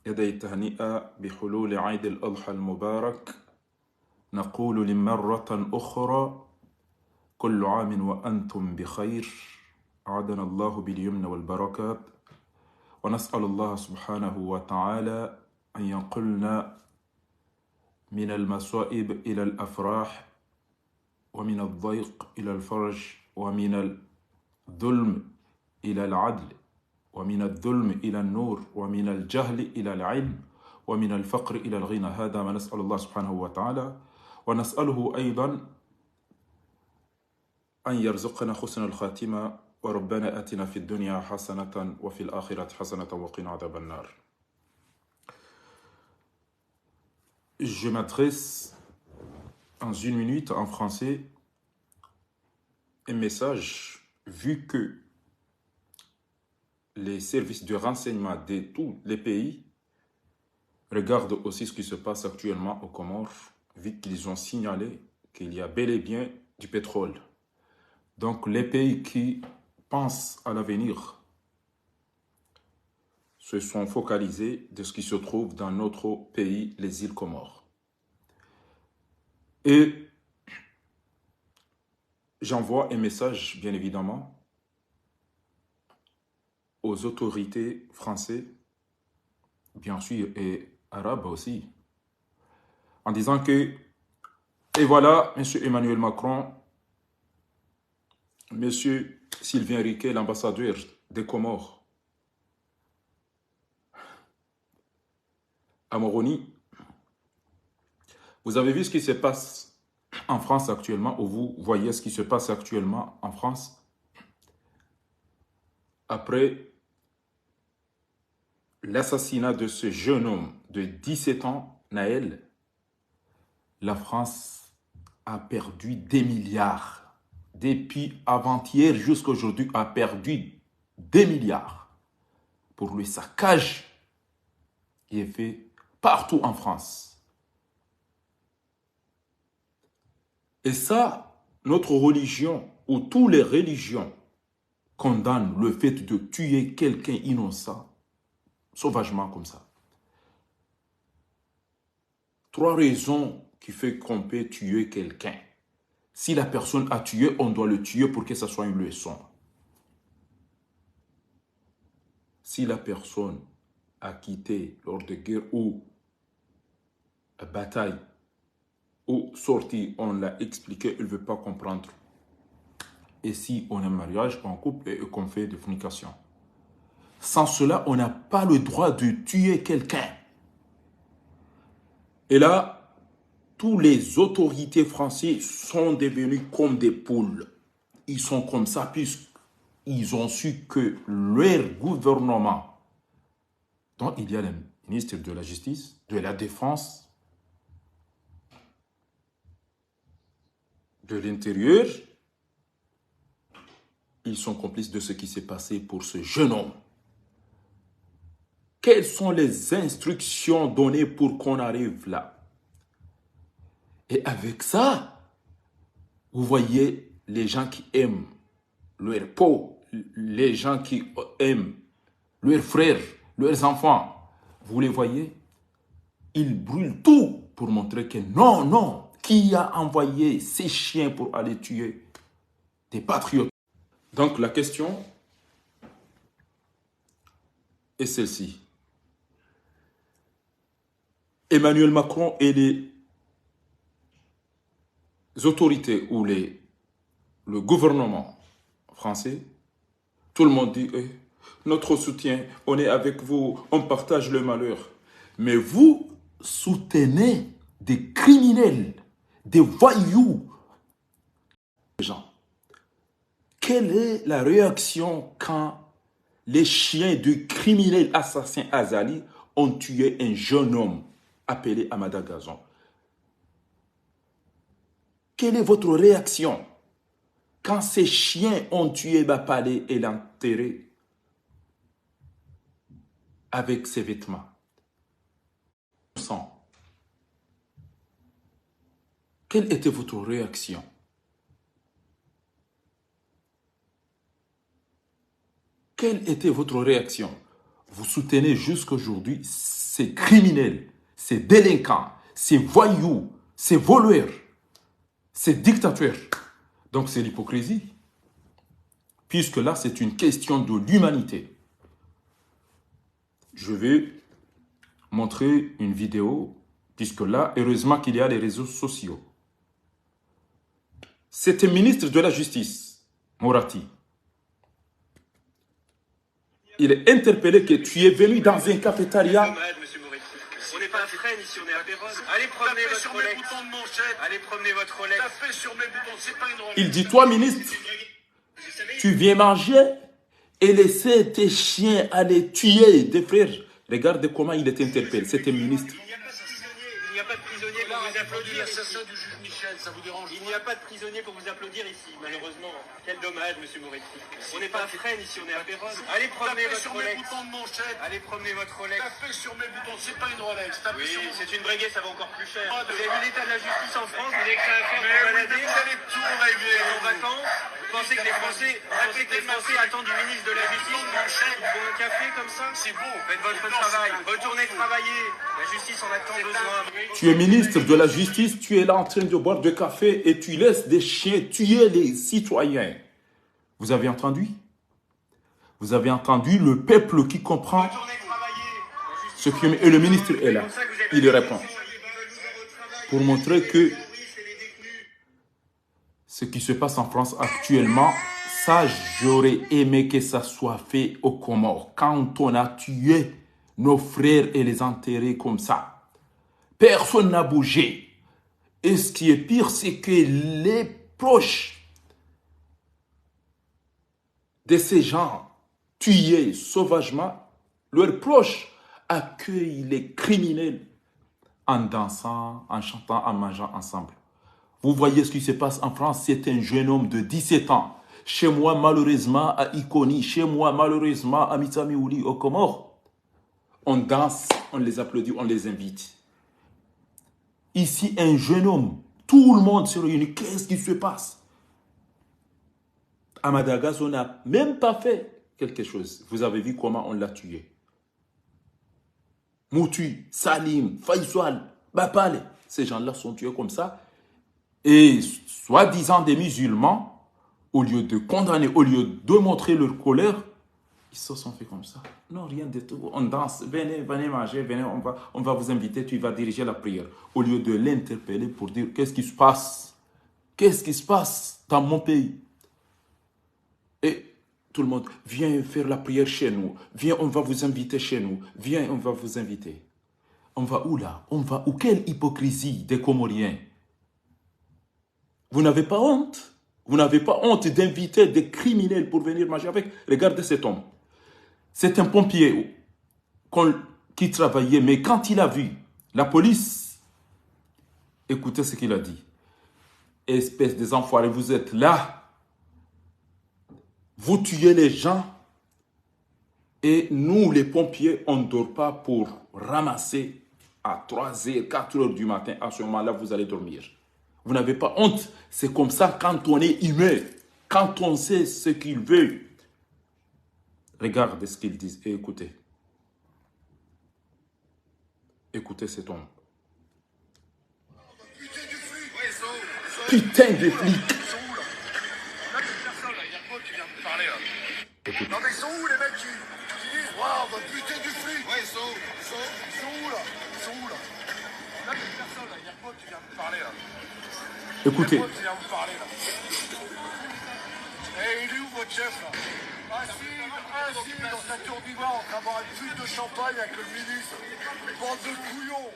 يدي التهنئة بحلول عيد الأضحى المبارك. نقول لمرة أخرى كل عام وأنتم بخير، أعادنا الله باليمن والبركات، ونسأل الله سبحانه وتعالى أن ينقلنا من المصائب إلى الأفراح، ومن الضيق إلى الفرج، ومن الظلم إلى العدل، ومن الظلم إلى النور، ومن الجهل إلى العلم، ومن الفقر إلى الغنى. هذا ما نسأل الله سبحانه وتعالى، ونسأله أيضا أن يرزقنا حسن الخاتمة. وربنا آتنا في الدنيا حسنة وفي الآخرة حسنة وقنا عذاب النار. Je m'adresse en une minute en français un message, vu que les services de renseignement de tous les pays regardent aussi ce qui se passe actuellement aux Comores, vu qu'ils ont signalé qu'il y a bel et bien du pétrole. Donc les pays qui pensent à l'avenir se sont focalisés de ce qui se trouve dans notre pays, les îles Comores. Et j'envoie un message, bien évidemment, aux autorités françaises, bien sûr, et arabes aussi, en disant que, et voilà, M. Emmanuel Macron, M. Sylvain Riquet, l'ambassadeur des Comores à Moroni, vous avez vu ce qui se passe en France actuellement, ou vous voyez ce qui se passe actuellement en France après l'assassinat de ce jeune homme de 17 ans, Naël. La France a perdu des milliards. Depuis avant-hier jusqu'à aujourd'hui, a perdu des milliards pour le saccage qui est fait partout en France. Et ça, notre religion, ou toutes les religions, condamnent le fait de tuer quelqu'un innocent, sauvagement comme ça. 3 raisons qui font qu'on peut tuer quelqu'un. Si la personne a tué, on doit le tuer pour que ça soit une leçon. Si la personne a quitté lors de guerre ou bataille, ou sorti, on l'a expliqué, il ne veut pas comprendre. Et si on a un mariage, on couple et qu'on fait des fornications. Sans cela, on n'a pas le droit de tuer quelqu'un. Et là, toutes les autorités françaises sont devenues comme des poules. Ils sont comme ça puisqu'ils ont su que leur gouvernement, dont il y a le ministre de la Justice, de la Défense, de l'Intérieur, ils sont complices de ce qui s'est passé pour ce jeune homme. Quelles sont les instructions données pour qu'on arrive là? Et avec ça, vous voyez les gens qui aiment leur peau, les gens qui aiment leurs frères, leurs enfants, vous les voyez, ils brûlent tout pour montrer que non, non, qui a envoyé ces chiens pour aller tuer des patriotes? Donc la question est celle-ci. Emmanuel Macron et les autorités ou le gouvernement français, tout le monde dit notre soutien, on est avec vous, on partage le malheur. Mais vous soutenez des criminels, des voyous, des gens. Quelle est la réaction quand les chiens de criminels assassins Azali ont tué un jeune homme appelé Amada Gazon? Quelle est votre réaction quand ces chiens ont tué Bapalé et l'enterré avec ses vêtements? Sang. Quelle était votre réaction? Quelle était votre réaction? vous soutenez jusqu'aujourd'hui ces criminels, ces délinquants, ces voyous, ces voleurs, ces dictateurs. Donc c'est l'hypocrisie. Puisque là, c'est une question de l'humanité. Je vais montrer une vidéo, puisque là, heureusement qu'il y a les réseaux sociaux. C'était ministre de la Justice, Morati. Il est interpellé que tu es venu dans un cafétéria. On n'est pas à Fresnes ici, on est à Péronne. Allez promener votre Rolex. Allez promener votre Rolex. Tapez sur mes boutons, c'est pas une Rolex. Il dit, toi, ministre, tu viens manger et laisser tes chiens aller tuer des frères. Regardez comment il est interpellé. C'était ministre. Il n'y a pas de prisonnier pour vous applaudir. L'assassin du juge Michel, ça vous dérange? Il n'y a pas de prisonnier pour vous applaudir ici, malheureusement. Quel dommage, monsieur Moretti. On n'est pas à Fresnes ici, on est à Péronne. Allez promener votre Rolex. Allez promener votre Rolex. Tapez sur mes boutons, c'est pas une Rolex. Oui, c'est une vraie ça va encore plus cher. Vous avez vu l'état de la justice en France, vous avez que ça à faire pour balader. Vous allez tout rêver en vacances. Vous pensez que les Français attendent du ministre de la Justice pour un café comme ça? C'est beau. Faites votre travail. Retournez travailler. La justice en a tant besoin. Tu es ministre de la Justice, tu es là en train de boire du café et tu laisses des chiens tuer les citoyens. Vous avez entendu? Vous avez entendu le peuple qui comprend ce qui... Et le ministre est là. Il répond. Pour montrer que ce qui se passe en France actuellement, ça, j'aurais aimé que ça soit fait aux Comores. Quand on a tué nos frères et les enterrés comme ça, personne n'a bougé. Et ce qui est pire, c'est que les proches de ces gens tués sauvagement, leurs proches accueillent les criminels en dansant, en chantant, en mangeant ensemble. Vous voyez ce qui se passe en France, c'est un jeune homme de 17 ans. Chez moi, malheureusement, à Iconi, chez moi, malheureusement, à Mitsamiouli, aux Comores, on danse, on les applaudit, on les invite. Ici, un jeune homme, tout le monde se réunit. Qu'est-ce qui se passe? À Madagascar, on n'a même pas fait quelque chose. Vous avez vu comment on l'a tué. Moutu, Salim, Faisal, Bapale, ces gens-là sont tués comme ça. Et soi-disant des musulmans, au lieu de condamner, au lieu de montrer leur colère, ils se sont fait comme ça. Non, rien de tout. On danse. Venez, venez manger, venez, on va vous inviter, tu vas diriger la prière. Au lieu de l'interpeller pour dire, qu'est-ce qui se passe? Qu'est-ce qui se passe dans mon pays? Et tout le monde, viens faire la prière chez nous. Viens, on va vous inviter chez nous. Viens, on va vous inviter. On va où là? On va où? Quelle hypocrisie des Comoriens! Vous n'avez pas honte? Vous n'avez pas honte d'inviter des criminels pour venir manger avec? Regardez cet homme. C'est un pompier qui travaillait, mais quand il a vu la police, écoutez ce qu'il a dit. Espèce des enfoirés, vous êtes là, vous tuez les gens, et nous, les pompiers, on ne dort pas pour ramasser à 3h, 4h du matin. À ce moment-là, vous allez dormir. Vous n'avez pas honte. C'est comme ça quand on est humain, quand on sait ce qu'il veut. Regardez ce qu'ils disent et écoutez. Écoutez cet homme. Putain de flic. Écoute. Non mais ils sont où les mecs qui disent waouh, on va buter du flic? Ouais, ils sont où là? Ils sont où là? Là, il y a personne là, il y a quoi qui vient me parler là? Écoutez. Il y a quoi qui vient me parler là? Eh, il est où votre chef là? Assis dans sa tour d'ivoire en train de boire une flûte de champagne avec le ministre. Bande de couillons.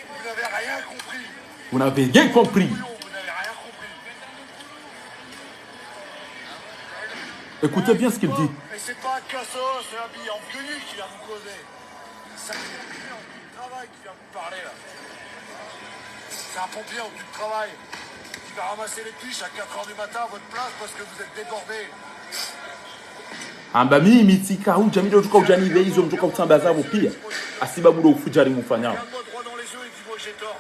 Vous n'avez rien compris. Vous n'avez rien compris. Vous n'avez rien compris. Écoutez bien ce qu'il dit. Mais c'est pas un cassos, c'est un billet en guenille qui vient vous causer. C'est un pompier en du travail qui vient vous parler là. C'est un pompier en du travail qui va ramasser les piches à 4h du matin à votre place parce que vous êtes débordés. Ambami mitika ou jami do ko jani ve izo mtoka kutambaza bupia asiba budo ufujari mufanya. Regarde-moi droit dans les yeux et dis-moi que j'ai tort.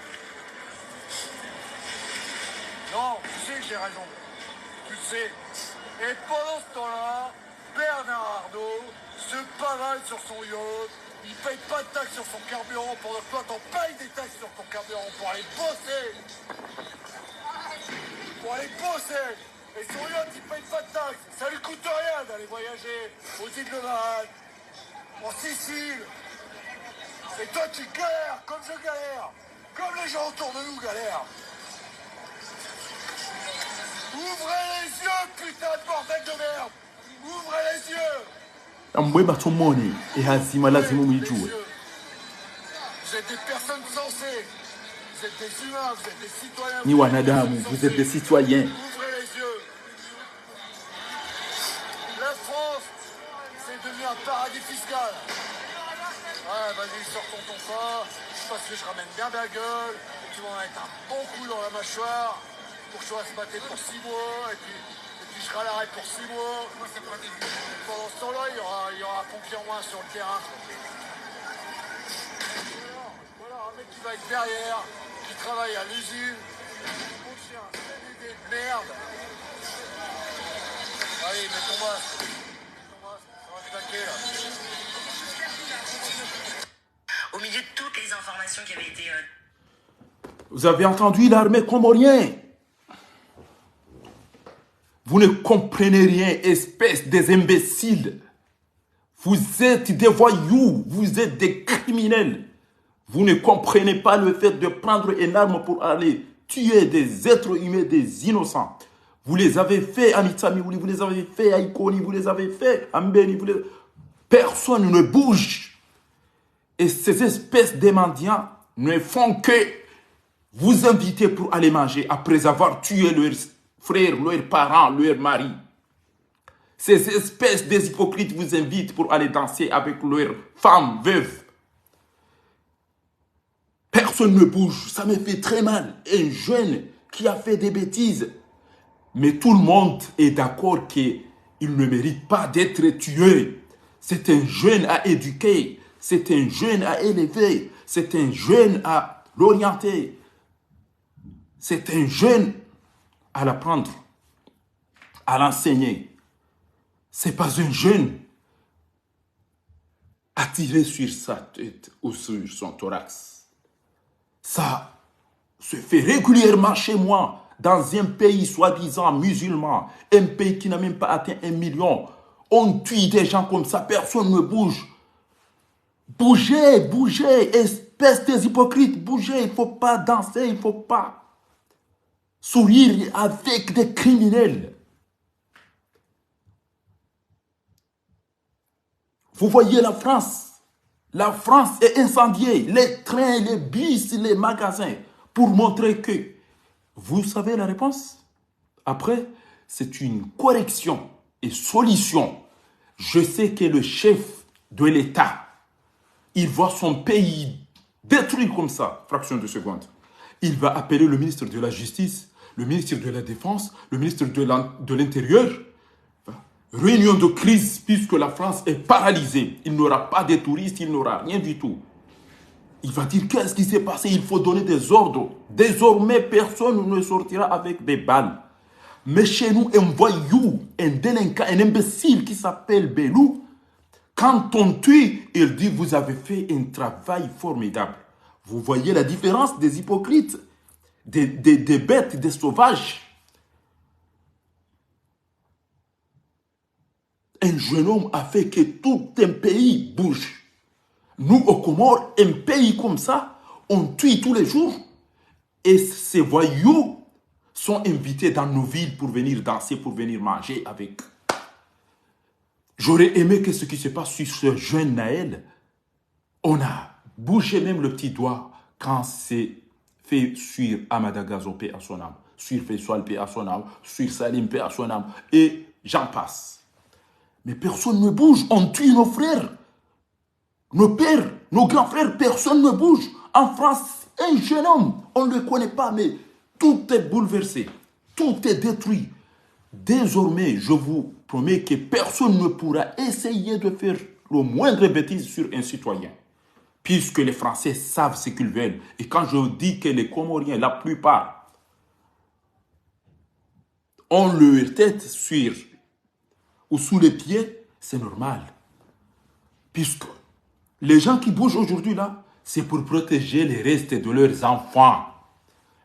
Non, tu sais que j'ai raison. Tu le sais. Et pendant ce temps-là, Bernard Arnault se pavane sur son yacht, il paye pas de taxes sur son carburant pendant que toi t'en payes des taxes sur ton carburant pour aller bosser. Pour aller bosser. Et son yacht il paye pas de taxes. Ça lui coûte rien d'aller voyager aux îles de Man, en Sicile. Et toi tu galères comme je galère. Comme les gens autour de nous galèrent. Ouvrez les yeux, putain de bordel de merde. Ouvrez les yeux. Ambweba tumoni ihazima lazima mwijue. Vous êtes des personnes sensées. Vous êtes des humains, vous êtes des citoyens. Ni wanadamu, vous êtes des citoyens. Ouvrez les yeux. La France, c'est devenu un paradis fiscal. Ouais, vas-y, sors ton pain, parce que je ramène bien ma gueule, et tu vas en mettre un bon coup dans la mâchoire, pour que je sois se battre pour 6 mois, et puis je serai à l'arrêt pour 6 mois. Pendant ce temps-là, il y aura un pompier en moins sur le terrain. Voilà, un mec qui va être derrière, qui travaille à l'usine, mon chien, un CDD de merde. Allez, mets ton masque. Ça va claquer là. Au milieu de toutes les informations qui avaient été... Vous avez entendu l'armée comorienne? Vous ne comprenez rien, espèce des imbéciles. Vous êtes des voyous, vous êtes des criminels. Vous ne comprenez pas le fait de prendre une arme pour aller tuer des êtres humains, des innocents. Vous les avez fait à Mitsamiouli, vous les avez fait à Ikoni, vous les avez fait à Mbeni. Personne ne bouge. Et ces espèces de mendiants ne font que vous inviter pour aller manger après avoir tué leurs frères, leurs parents, leurs maris. Ces espèces d'hypocrites vous invitent pour aller danser avec leurs femmes veuves. Personne ne bouge, ça me fait très mal. Un jeune qui a fait des bêtises. Mais tout le monde est d'accord qu'il ne mérite pas d'être tué. C'est un jeune à éduquer. C'est un jeune à élever, c'est un jeune à l'orienter, c'est un jeune à l'apprendre, à l'enseigner. C'est pas un jeune à tirer sur sa tête ou sur son thorax. Ça se fait régulièrement chez moi, dans un pays soi-disant musulman, un pays qui n'a même pas atteint 1 million. On tue des gens comme ça, personne ne bouge. Bougez, bougez, espèce des hypocrites, bougez, il ne faut pas danser, il ne faut pas sourire avec des criminels. Vous voyez la France est incendiée, les trains, les bus, les magasins, pour montrer que, vous savez la réponse? Après, c'est une correction et solution. Je sais que le chef de l'État, il voit son pays détruit comme ça, fraction de seconde. Il va appeler le ministre de la Justice, le ministre de la Défense, le ministre de l'Intérieur. Réunion de crise, puisque la France est paralysée. Il n'aura pas de touristes, il n'aura rien du tout. Il va dire qu'est-ce qui s'est passé, il faut donner des ordres. Désormais, personne ne sortira avec des balles. Mais chez nous, un voyou, un délinquant, un imbécile qui s'appelle Belou, quand on tue, il dit, vous avez fait un travail formidable. Vous voyez la différence des hypocrites, des bêtes, des sauvages. Un jeune homme a fait que tout un pays bouge. Nous, au Comores, un pays comme ça, on tue tous les jours. Et ces voyous sont invités dans nos villes pour venir danser, pour venir manger avec. J'aurais aimé que ce qui se passe sur ce jeune Naël, on a bougé même le petit doigt quand c'est fait sur Amada Gazo, paix à son âme, sur Faisal, paix à son âme, sur Salim, paix à son âme, et j'en passe. Mais personne ne bouge, on tue nos frères, nos pères, nos grands frères, personne ne bouge. En France, un jeune homme, on ne le connaît pas, mais tout est bouleversé, tout est détruit. Désormais, je vous promets que personne ne pourra essayer de faire le moindre bêtise sur un citoyen. Puisque les Français savent ce qu'ils veulent. Et quand je dis que les Comoriens, la plupart, ont leur tête sur ou sous les pieds, c'est normal. Puisque les gens qui bougent aujourd'hui là, c'est pour protéger les restes de leurs enfants.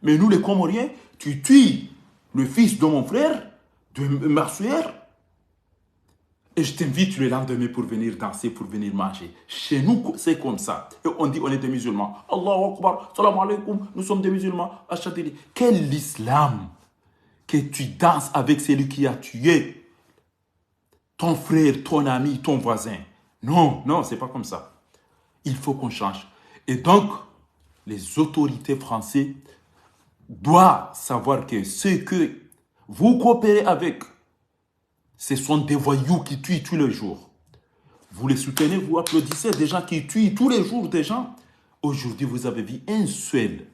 Mais nous, les Comoriens, tu tues le fils de mon frère, de ma soeur, et je t'invite le lendemain pour venir danser, pour venir manger. Chez nous, c'est comme ça. Et on dit on est des musulmans. Allahu Akbar, salam alaikum, nous sommes des musulmans. Achadili. Quel islam que tu danses avec celui qui a tué ton frère, ton ami, ton voisin. Non, non, c'est pas comme ça. Il faut qu'on change. Et donc, les autorités françaises doivent savoir que ceux que vous coopérez avec, ce sont des voyous qui tuent tous les jours. Vous les soutenez, vous applaudissez des gens qui tuent tous les jours des gens. Aujourd'hui, vous avez vu un seul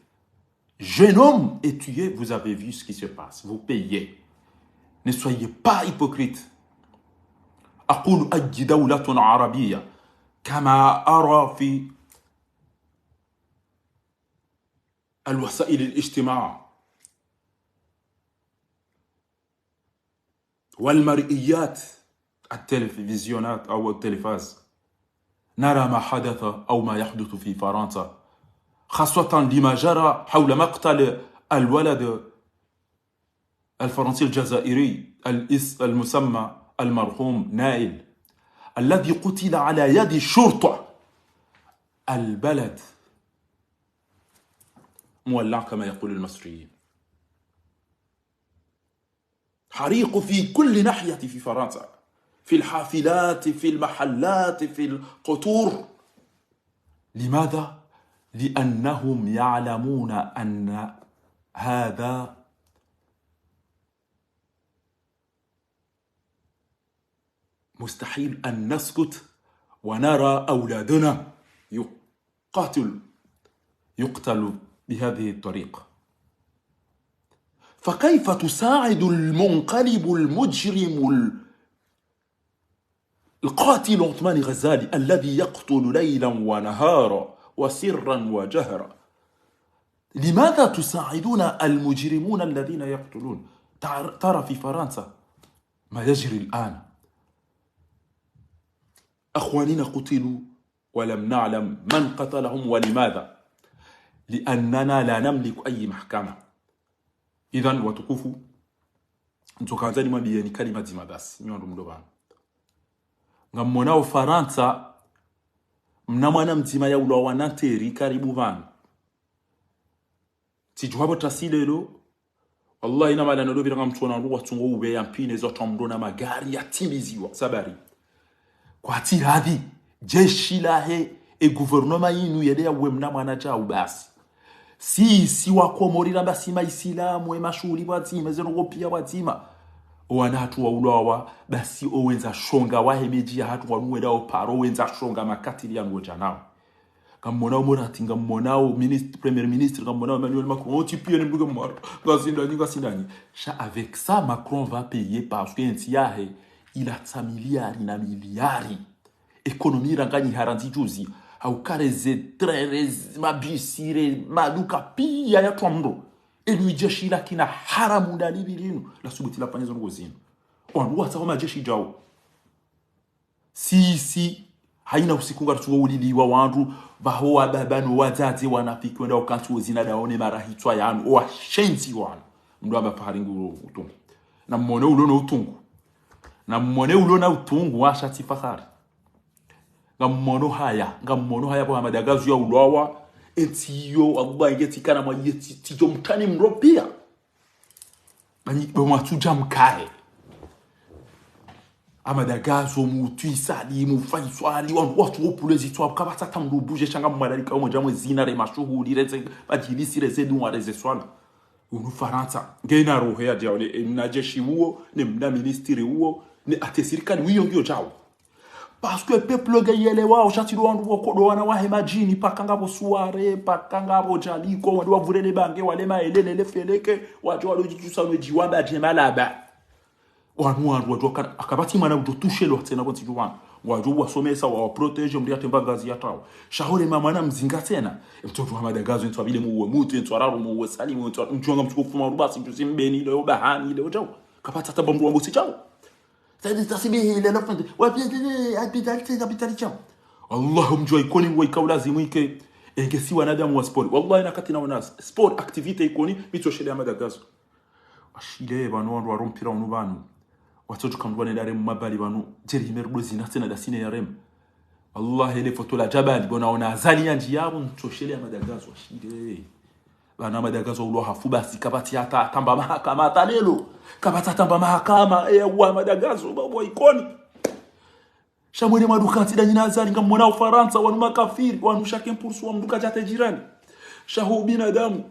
jeune homme est tué, vous avez vu ce qui se passe. Vous payez. Ne soyez pas hypocrites. أقول أي دولة عربية كما أرى في الوسائل الاجتماع والمرئيات التلفزيونات أو التلفاز نرى ما حدث أو ما يحدث في فرنسا خاصة لما جرى حول مقتل الولد الفرنسي الجزائري المسمى المرحوم نائل الذي قتل على يد الشرطة. البلد مولع كما يقول المصريين. حريق في كل ناحية في فرنسا، في الحافلات، في المحلات، في القطور. لماذا؟ لأنهم يعلمون أن هذا مستحيل أن نسكت ونرى أولادنا يقتل بهذه الطريقة. فكيف تساعد المنقلب المجرم القاتل عثمان غزالي الذي يقتل ليلا ونهارا وسرا وجهرا؟ لماذا تساعدون المجرمون الذين يقتلون؟ ترى في فرنسا ما يجري الآن. أخواننا قتلوا ولم نعلم من قتلهم ولماذا. لأننا لا نملك أي محكمة. إذن وتكفوا نتوكازani mwambie ni kalima zima basi nyondo mdobana ngamona Faransa mna mwana mzima ya ulo wanateri karibu vana sijuhabo tasilelo wallahi na mala ndo biranga mtona ndo watungo ube ya mpine zoto mdona magari yatimiziwa sabari kwa tiradi jeshi lahe e gouvernement yinu yede ya wemna mwana chao basi si wakomorira basi maisilamu emashuri bwazima zerogopia bwazima wana hatu wa ulawa basi owenza shonga wahemeji hatu wanuwe dao paro owenza shonga makatili ya nwoja nao kamonao morati ngamonao premier ministre kamonao Emmanuel Macron on tipie ni mbuga mwaro gasindani cha avec ça Macron va payer parce que ntiyahe ila ta miliari na miliari ekonomi ranganyi haranzi juzi haukareze trerez mabisire maduka pia ya twamdo elu jeshi la kina haramu ndani bilinu la subuti la panyezo ngozino wanwa sawa jeshi jao si haina usikunga tuwa uliliwa wandu baho babano wazazi wanafiki wenda wakati wazina daone marahitwa yanu wa shenzi wanu mdu aba paharingu utungu na mmone ulona utungu na mmone ulona utungu wa shati fahari ngamono haya kwa madagazu ya ulwawa etiyo Allah ngeti kana mwa yeti tijo mtani mropia bani bomatuja mkae amadagazo mutuisali mufaiswali watu opulezi twa kabata tamdo buje changa mwadali ka moja mwezina re mashuhuri reze bajilisi reze duwa reze swala unu Faransa ngena roho ya diaole na jeshi huo ne mna ministeri huo ne atesirikani wiyo ngyo jao parce que peuple gayele wao chatilo wandu wakodo wana wahe majini pakanga bo suare pakanga bo jaliko wadu wavurele bange wale maelele le feleke watu walojitusa no jiwamba jemalaba wanu akabati mana utotushe lo tena kwa tijuwan wadu wasomesa wa protege mdia temba gazi yatao shahore mama na mzinga tena mtoto wa madagazo ntwa bile muwe mutu ntwa raro muwe sali muwe ntwa mchonga mtukufu marubasi mtusi mbeni leo bahani leo jao kapata tabambu wangu si jao c'est-à-dire ça c'est bien la fin de ouais habitalité chao Allah mjua ikoni wa ikaulazimu ike engesi wanadamu wa sport wallahi nakati naona sport activity ikoni mitoshelea Madagazo ashile banu wandu warompira unu banu watoto kamdwane dare mabali banu jeri himerudo zinatena dasine ya rem Allah ile foto la jabal bonaona azali yanji yabo mitoshelea Madagazo ashile bana Madagazo ulo hafu basi kabati hata tamba mahakama atalelo kabata tamba mahakama wa Madagazo babo ikoni shamwene madukanti da nyina azali ngamona Ufaransa wanu makafiri wanu shaken pursu wa mduka jate jirani shahu binadamu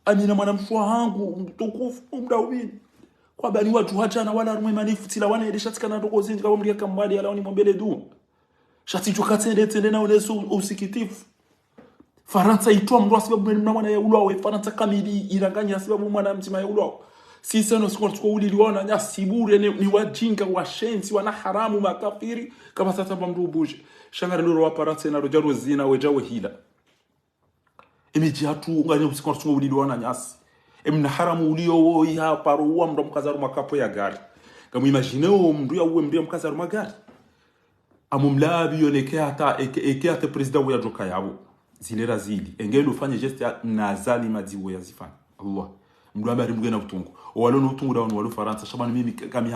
amina mwanamshwa hangu mtukufu mdaubini kwa bani watu hachana wala rumwe manifu tila wana edesha tika na ndoko zinji kwa mliaka mwadi ala wani mwambele du shati chukatende tende na unesu usikitifu Faransa itoa mndu sababu mwana mwana ya ulwawe Faransa kamili iranganya sababu mwana mtima ya ulwawe sisi no sikuwa tuko uliliona nya sibure ni wajinga washenzi wana haramu makafiri kama sasa bamdu buje shangara loro wa Faransa na rojaro zina wejawe hila imiji hatu ngani usikuwa tuko uliliona nyasi emna haramu ulio ya paro wa mndo mkazaru makapo ya gari kama imagine mndu ya uwe mndu mkazaru magari amumlabi yonekea hata eke president wa joka yabo zilera zili engelo ufanye geste na zalima diwo yazifanya Allah mndu abari mgena utungu walo nutungu da walo Faransa shabana mimi kami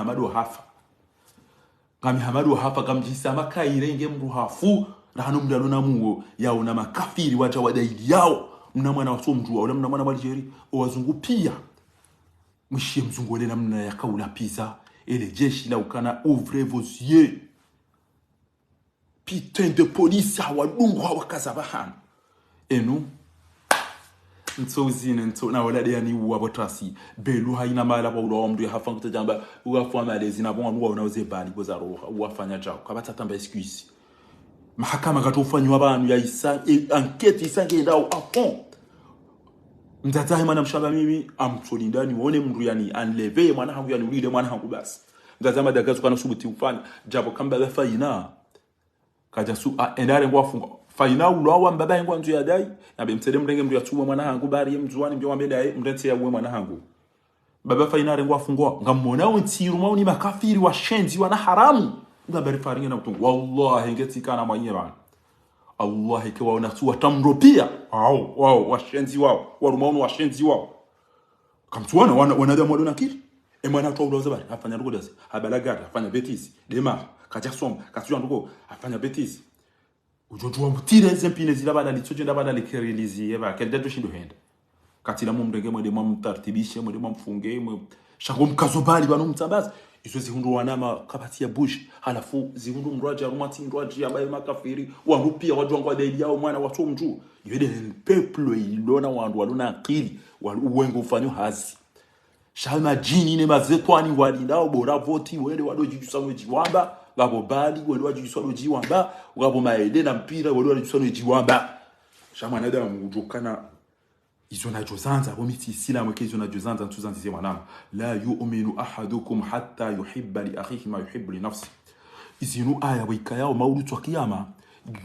Hamadu hafa kamjisa makaire nge mndu hafu rano mdalo na muo yao na makafiri wacha wadaidi yao mna mwana waso mjua wala mna mwana walijeri wazungu pia mshie mzungu wale namna ya kaula pizza ele jeshi la ukana ouvrez vos yeux putain de police hawadungu hawakazabahana enu nsozine na wala de ani wabotasi belu haina mala kwa ulo mdu hafa kutajamba uafwa malezi na bon uwa unaoze bali bozaro uafanya jao kabata tamba excuse mahakama katofanywa abantu ya isa enquête isange ndao afon mtatahe mwana mshaba mimi amtsoli ndani uone mndu yani anleve mwana hangu yani ulile mwana hangu basi mtazama Madagazo kana subuti ufanya jabo kamba la faina kaja su endare ngwafunga faina ulo mbaba yangu anzu ya dai nabe mtede mrenge mndu yatuma mwana hangu bari mzuani mbyo wambe dai mretse ya mwana hangu baba faina rengwa fungwa ngamona untiru mauni makafiri wa shenzi wana haramu ngabari faringa na utungu wallahi ngetikana mwenyewe Allah ikiwa unasuwa tamropia wao washenzi wao warumaunu washenzi wao kamtuana wanadamu wadona kili mwana toa uloza bari afanya rugodazi habalagara afanya betisi dema kaja som katuya ndugo afanya betisi ujojua mutire zempine zilabada litsoje ndabada likerilizi yeba keldeto shindo henda katila mumndenge mwede mamtartibishe mwede mamfunge shango mkazo bali bano mtsambaza izo zihundu wanama kabati ya bush halafu zihundu mroja rumati mroja abaye makafiri warupia wajwangwa daidi yao mwana watu mjuu yede peuple ilona wandu walona akili uwengo ufanyo hazi shama jini ne mazetwani walindao bora voti wende wadojijusa jiwamba ngabo bali wende wajijusa jiwamba ngabo maede na mpira wende wajijusa jiwamba shama nada mujokana izo na jozanza bomiti sila mweke izo na jozanza ntuzanzize wanama la yu'minu ahadukum hatta yuhibba li akhihi ma yuhibbu li nafsi izinu aya wikayao maulutu wa kiyama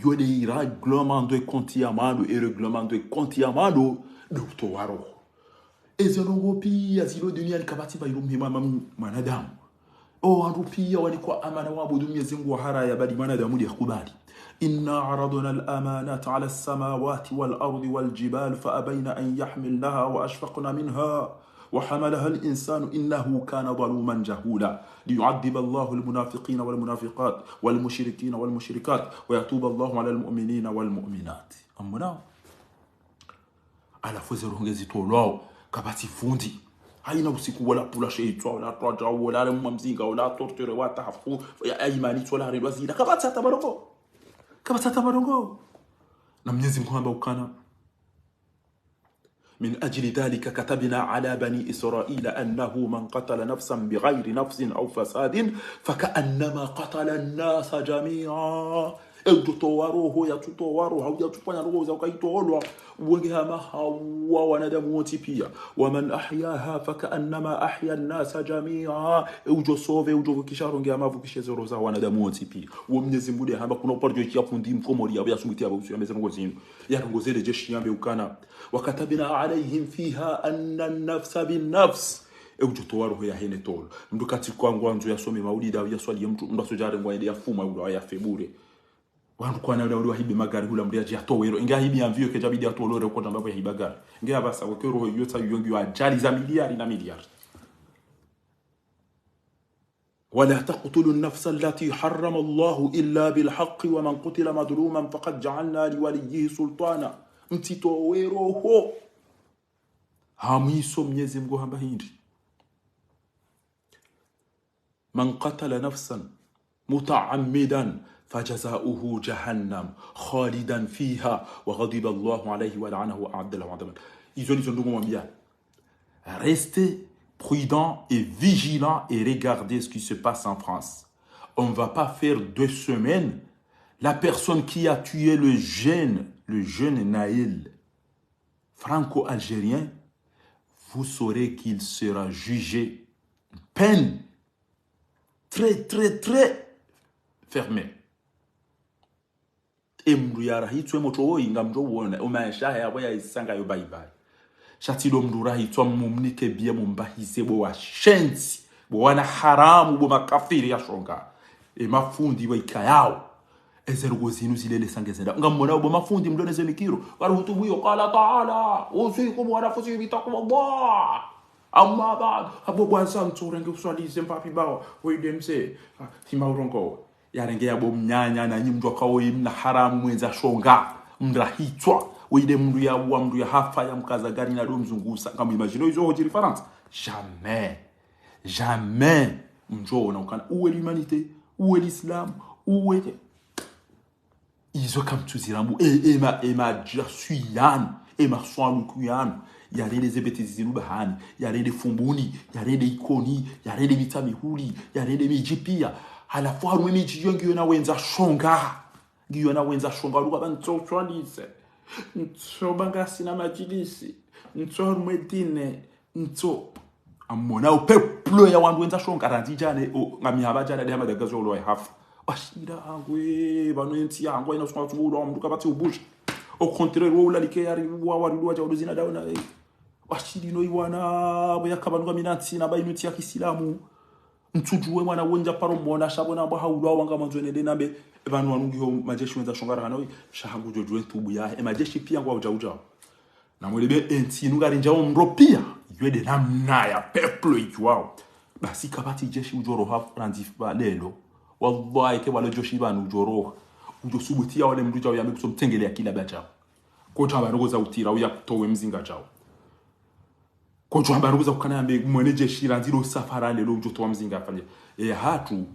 yode règlement de kontiamado et règlement de kontiamado dokto waro ezono pia zilo dunia kabati ba yiro mwanadamu andu pia walikuwa amana waabudu Mwenyezi Mungu hara ya bali mwanadamu ya kubali إنا عرضنا الأمانة على السماوات والأرض والجبال فأبين أن يحملنها وأشفقن منها وحملها الإنسان إنه كان ظلوما جهولا ليعذب الله المنافقين والمنافقات والمشركين والمشركات ويتوب الله على المؤمنين والمؤمنات أمنا على فوز رونغزي تولو كباتي فوندي haina usiku wala pula sheitwa wala toja wala mumzinga wala torture wata hafu ya imani wala ridwa zida kabata tabarongo na Mwenyezi Mungu amba ukana من أجل ذلك كتبنا على بني إسرائيل أنه من قتل نفسا بغير نفس أو فساد فكأنما قتل الناس جميعا tutowaro ya tutowaro haujatufanya roho za ukaitolwa uwenge mahawa wanadamu wote pia waman ahyaha fakaannama ahya an-nas jami'a ujosove ujovukisharonge amavukishe zoro za wanadamu wote pia uwo Mwenyezi Mungu hamba kuna uparjo ya fundi mkomori ya sumuti ya usu ya meza ngozini ya ngozele jeshi yambe ukana wakatabina alaihim fiha anna an-nafsa bin-nafs ujotowaro ya hene tolo mdukati kwa ngwanzo ya some maulida ya swali mtu mndasojare ngwaende ya fuma ulo ya febure wandu kwa na ule hibi magari hula mria jia towero inga hibi amvio ke jabidi atolore ko tamba hibi magari inga basa ko kero yota yongi wa jali za miliari na miliari. ولا تقتلوا النفس التي حرم الله إلا بالحق ومن قتل مظلوما فقد جعلنا لوليه سلطانا mtitoweroho hamiso Mwenyezi Mungu hamba hindi. Man qatala nafsan muta'ammidan فجزاؤه جهنم خالدا فيها وغضب الله عليه ولعنه وأعد له عذابا. Ils ont dit restez prudents et vigilants et regardez ce qui se passe en France. On ne va pas faire 2 semaines. La personne qui a tué le jeune Naël, franco-algérien, vous saurez qu'il sera jugé une peine très, très, très fermée. Et mruyara hitwe moto inga mjo wona umaisha ya boya isanga yo bye bye. Shatilo mdura hitwa mumnike bia mumbahise bo wa shenzi bo wana haramu bo makafiri ya shonga e mafundi wa ikayao ezerugozinu zilele sangezenda ngamona bo mafundi mdoneze mikiro waruhutubu yo qala ta'ala usikum wa nafsi bi taqwa amma ba abo bwanza mtsorenge kuswalize mpapi bawo oidemse timaurongo yarenge yabo mnyanya na nyimdu akawo imna haramu mwenza shonga mrahitwa oide mndu ya wa mndu ya hafa ya mkaza gari na mzungusa kama imagine hizo hoji reference jamais mjo na ukana uwe l'humanité uwe l'islam uwe izo kam tuzirambu ema jasuyan ema swanu kuyan yare les ebetizilu bahani yare les fumbuni yare les ikoni yare les mitamihuli yare les mijipia ala faru miji yongi na wenza shonga giyo na wenza shonga luka banto twalise nto bangasi na majilisi nto mwedine nto amona o peuple ya wandu wenza shonga randijane o ngamihaba jana de Madagascar lo hafa washira angwe bano yenti angwe ina swa tubulo mduka bati ubusha au contraire wo la like yari wa warilu aja uduzina dauna washiri no iwana boya kabanuka minanti na bayinuti ya kisilamu ntujue mwana wonja paro mona shabona ba hawulwa wanga manzwene de nambe ebanu wanungiho majeshi wenza shongara hanawi shahangu jojwe tubu ya majeshi pia ngwa uja na mwelebe enti nungari njawo mropia yede namna ya peuple ikiwao basi kabati jeshi ujoro hafu randifa lelo wallahi ke wale joshi banu ujoro ujo subutia wale mdu jawo yambe kusomtengele akila bacha ko chamba ngoza utira uya towe mzinga jawo ko chamba ngoza kukana yambe mwene jeshi ranzilo safara lelo ujo towa mzinga afanye hatu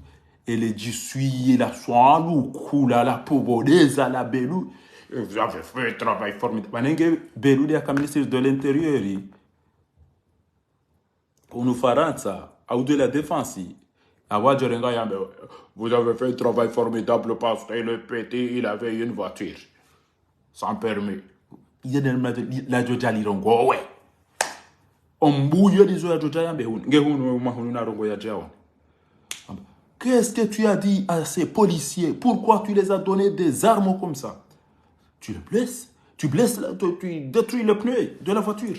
ele jisuye la soalu kula la pobodeza la belu vous avez fait un travail formidable banenge belu de ministre de l'intérieur pour nous faranza au de la défense awajorenga yambe vous avez fait un travail formidable parce que le PT il avait une voiture sans permis il y a la jojali rongo ouais ombuyo dizo ya jojali yambe ngehunu mahunu na rongo ya jao. Qu'est-ce que tu as dit à ces policiers? Pourquoi tu les as donné des armes comme ça? Tu les blesses. Tu détruis le pneu de la voiture.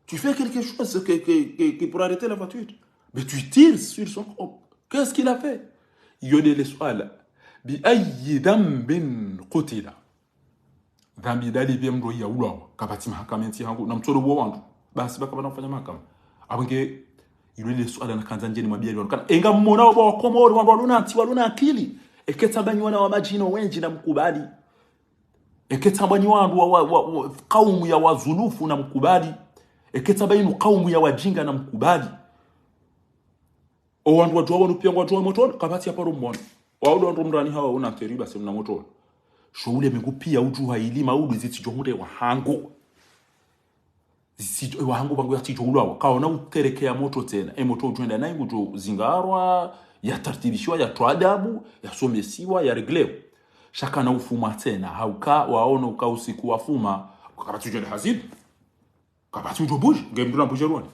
Tu fais quelque chose qui pour arrêter la voiture. Mais tu tires sur son corps. Qu'est-ce qu'il a fait? Yone le soal. Bi ayi dambin qutila. Dhambi dali bemro ya ulawa. Kabati mahakamenti hangu na mtoro wangu. Basi baka banafanya mahakama. Abange yule swala na kanzanje ni mabia yonekana enga mmona obo komori wandu waluna akili eketambanywa na wamajino wenji na mkubali eketambanywa wandu wa kaumu ya wazulufu na mkubali eketambanyu kaumu ya wajinga na mkubali o wandu wajwa wanu pia wajwa moto kabati hapa rumona waudo wandu mrani hawa una teriba sema moto shule mengupia ujuha ilima udu zitijohunde wa hango zisijo wahangu bangu yatijulwa kaona uterekea moto tena moto ujenda naye ngujo zingarwa ya tartibishwa ya twadabu ya somesiwa ya reglewa shaka na ufuma tena hauka waona uka usiku wafuma kabati ujenda hazid kabati ujo buj ngemdu na bujerwani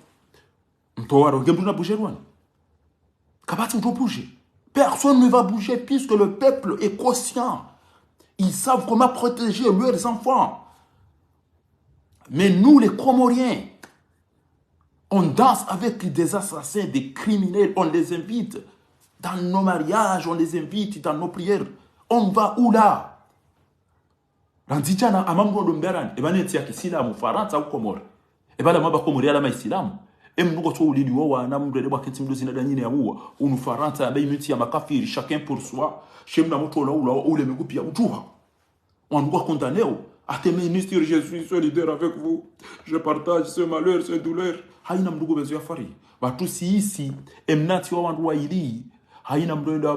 mtowaro ngemdu na bujerwani kabati ujo bouger personne ne va bouger puisque le peuple est conscient, ils savent comment protéger leurs enfants. Mais nous, les Comoriens, on danse avec des assassins, des criminels, on les invite. Dans nos mariages, on les invite, dans nos prières. On va où là? Ranzichana amamgo domberan ebaneti ya kisilamu Faransa au Komoro. Ebala maba Komoro ya la maisilamu. Mnugo to ulili wa na mrede wa kenti mdozi na danyine ya uwa. Unu Faransa ya miti ya makafiri chacun pour soi. Shemna moto la ula ule megupi ya ujuha. On doit condamner. Ate ministre, je suis solidaire avec vous. Je partage ce malheur, ce douleur. Haina mnugo bezo ya fari. Watu si isi emnati wa wandu wa ili. Haina mrede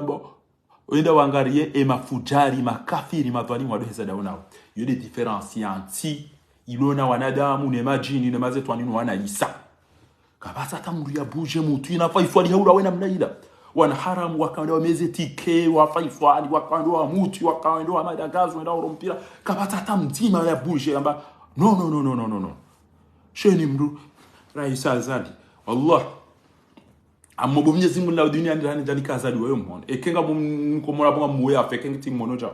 Wenda wangarie e mafujari makafiri madhalimu wadoheza daonao. Yode diferencianti ilona wanadamu ne majini ne mazetu ninu wana isa. Kabasa tamuri ya buje mutu inafaifwali haula wena mnaila. Wana haramu wakando wa mezetike wafaifwali wakando wa mutu wakando wa madagazo wenda urompira. Kabasa tamzima ya buje amba no. Sheni mru Raisa Azali. Allah amma bo Mwenyezi Mungu na dunia ndani kazali wewe mhono ekenga mkomora bonga moya afeke ngiti mhono ja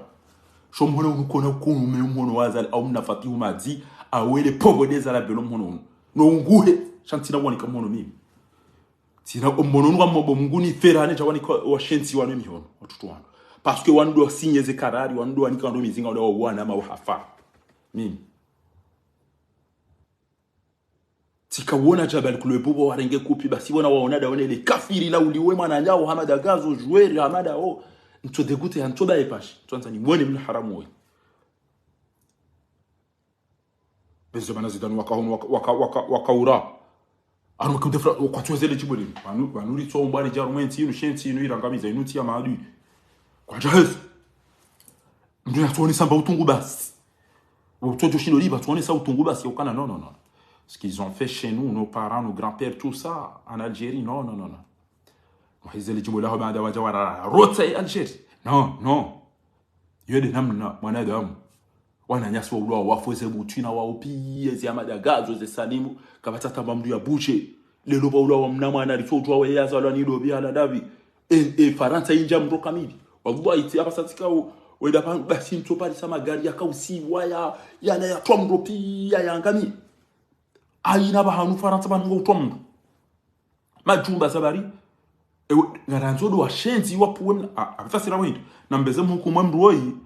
sho mhono ukona ko mhono wazali au mnafati umazi awele pogodeza la belo mhono no unguhe shantina woni ka mhono mimi tina mhono ngwa mbo mnguni ferane ja wani wa shensi wano mihono watutu wano parce que wanu do sinyeze karari wanu do anika ndo mizinga ndo wana ma hafa mimi Tikawona jabal kulwebobo warenge kupi basi wana waona daone le kafiri la uliwe mwana njao hamada gazo jouer hamada o nto degute nto ba epashi twanza ni mwone mna haramu we bezo bana zidanu wakaura anu kudefra kwatwezele chibole banuri to mbani jarumenti inu shenti inu irangamiza inuti ya maadu kwa jahez ndio yatuoni samba utungu basi utojo shino liba tuone sa utungu basi ukana non Ce qu'ils ont fait chez nous, nos parents, nos grands-pères, tout ça, en Algérie, non. Ils allaient dire, Algérie. Non. Il y a des namna, manadam. Wana nyaswa ulo wa foze butina wa opi ezi amadagazo ze salimu kabatata bamdu ya buche le loba ulo wa mnama na rifo wa yaza wala ni lobi ala davi e Faransa inja mro kamili wallahi ti abasatika weda pa basi mtopali sama gari ya kausi waya yana ya tomropi ya ngami aina bahanu Faransa bango utombo majumba sabari ngaranzo do washenzi wapuwe afasira windi nambeze mhuku mwamroi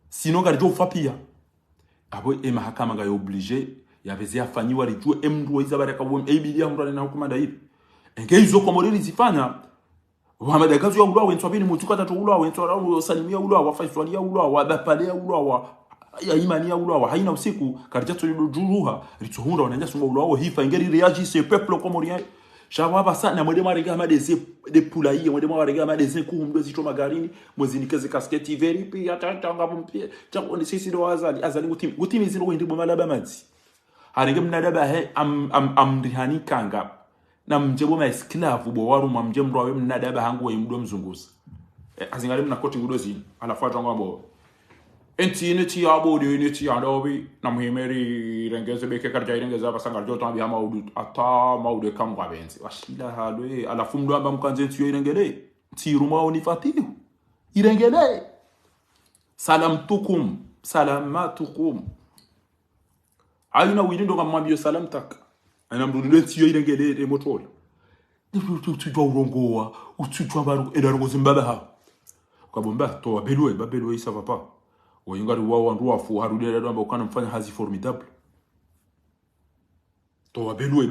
sino gari jo fapia abo mahakama ga obligé yaveze afanyiwa rijue emroi zabare ka wem ebidia mrane na hukuma daibi engeizo komoreli zifanya wamadagazo ya ulwa wentwa bini mutukata to ulwa wentwa salimia ulwa wafaifwalia ulwa wabapalea ulwa ya imani ya ulwa haina usiku karjato juruha rituhunda wananja sunga ulwa hifa ingeri reagi ce peuple comorien shawaba sana mwede marega madeze de poulailler mwede marega madeze ku mdo zito magarini mwezinikeze kasketi veri pia tanga bumpie tango ni sisi do azali gutimi zino wende malaba madzi harenge mnadaba he amrihani kanga na mjebo ma esclave bo waru mamjemro awe mnadaba hangu we mdo mzunguza azingale mna koti ngudozi alafu atanga bo enti neti abo de neti adobi na muhimeri rengeze beke karja irengeza basanga jota abi amaudu ata maudu kamwa benzi washila halwe alafu mdo amba mkanze tiyo irengele tiruma oni fatihu irengele salamatukum aina widindo ngamwambio salamtak ana mdo tiyo irengele emotola tutwa urongoa ututwa baru edarongo zimbaba ha kabomba to babelwe ça va pas wengari wao wandu afu harudele ndo ambao kana mfanya hazi formidable to babelwe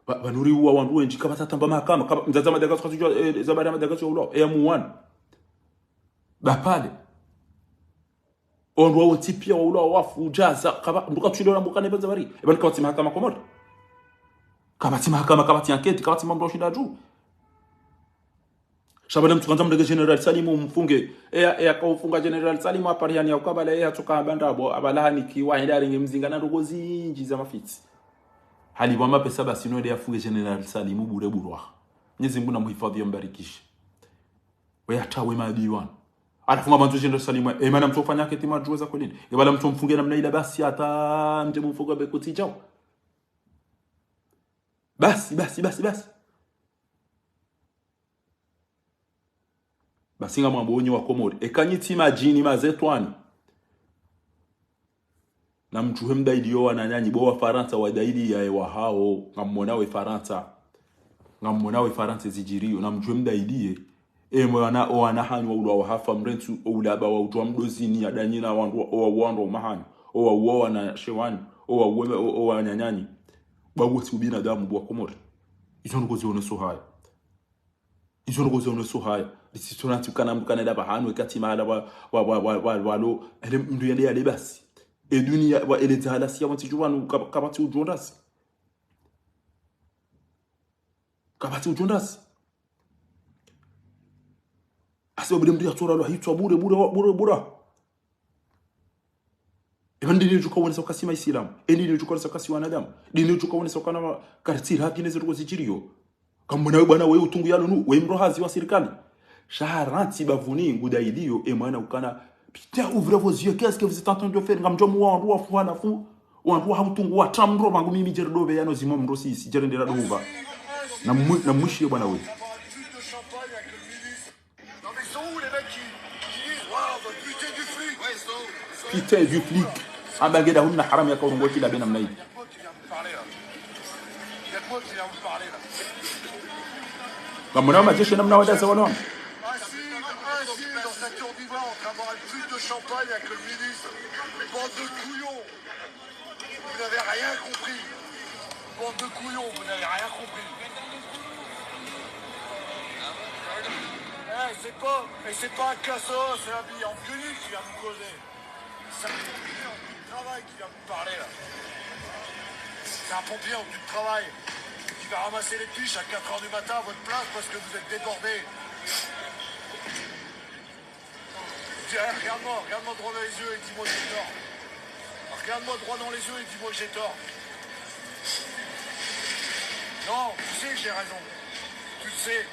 banuri wao wandu wenji kama tatamba mahakama mzaza madagazo kasujwa zabara madagazo ulo M1 bapale ondu wao tipia ulo wafu jaza kaba nduka tushilo na mbukane benza bari ebani kawati mahakama komori kabati mahakama kabati enquête kabati mambo shinda juu Shabana mtukanza mdege General Salimu mfunge akaufunga General Salimu apariani yakabala atoka bandabo abalahani kiwa ndari ngemzinga na ndogo zinji za mafiti hali bwa mapesa basi no de afunge General Salimu bure burwa Mwenyezi Mungu namhifadhi mbarikishe we atawe madiwan alafunga bantu General Salimu maana mtofanya keti majuza kolini ebala mtu mfunge namna ile basi hata mje mfunga bekoti jao basi basinga mwabonye wa Komori ekanyiti majini mazetwani na mtuhe mdaidi yo ananyanyi bo wa Faransa wadaidi ya wa hao ngammonawe Faransa zijirio na mtuhe mdaidi mwana owana hanyu ulwa wa hafa mrentu ulaba wa ujwa mdozini ya danyina wandu mahani uwa na shewani uwa nyanyanyi bagoti ubinadamu bwa komori izo ngozione so haya izo ngozione so haya lisitona tukana da bahanu kati mala walo ele mndu yale basi edunia wa ele zahalasi ya wanti juwanu kabati ujondasi asiba bide mndu ya tora lo hitwa bure Evan dini juka wone soka sima isilam dini juka wone soka si wanadamu dini juka wone soka na kartiri haki neze tuko zichiriyo kamuna bwana wewe utungu yalo nu wewe mrohazi wa serikali shaharanti bavuni ngudaidio mwana ukana putain ouvrez vos yeux qu'est-ce que vous êtes en train de faire ngamjo mu wandu wa fwana fu wandu wa utungu wa tamro mangu mimi jerdobe yano zimo mrosi si jerendera duva na mushi bwana wewe. Putain du flic. Ambageda hunna haram yako ngo kila bena mnaidi. Il y a quoi qui vient vous parler là? Kamuna majeshi namna wada sawa non. Assis dans sa tour d'ivoire en train de boire une flûte de champagne avec le ministre. Bande de couillons. Vous n'avez rien compris. Bande de couillons, vous n'avez rien compris. C'est pas un cassos, c'est un billet en gueule qui vient vous causer. C'est un pompier en du travail qui vient vous parler là. C'est un pompier en du travail qui va ramasser les piches à 4h du matin à votre place parce que vous êtes débordés. Regarde-moi droit dans les yeux et dis-moi que j'ai tort. Regarde-moi droit dans les yeux et dis-moi que j'ai tort. Non, tu sais que j'ai raison. Tu le sais.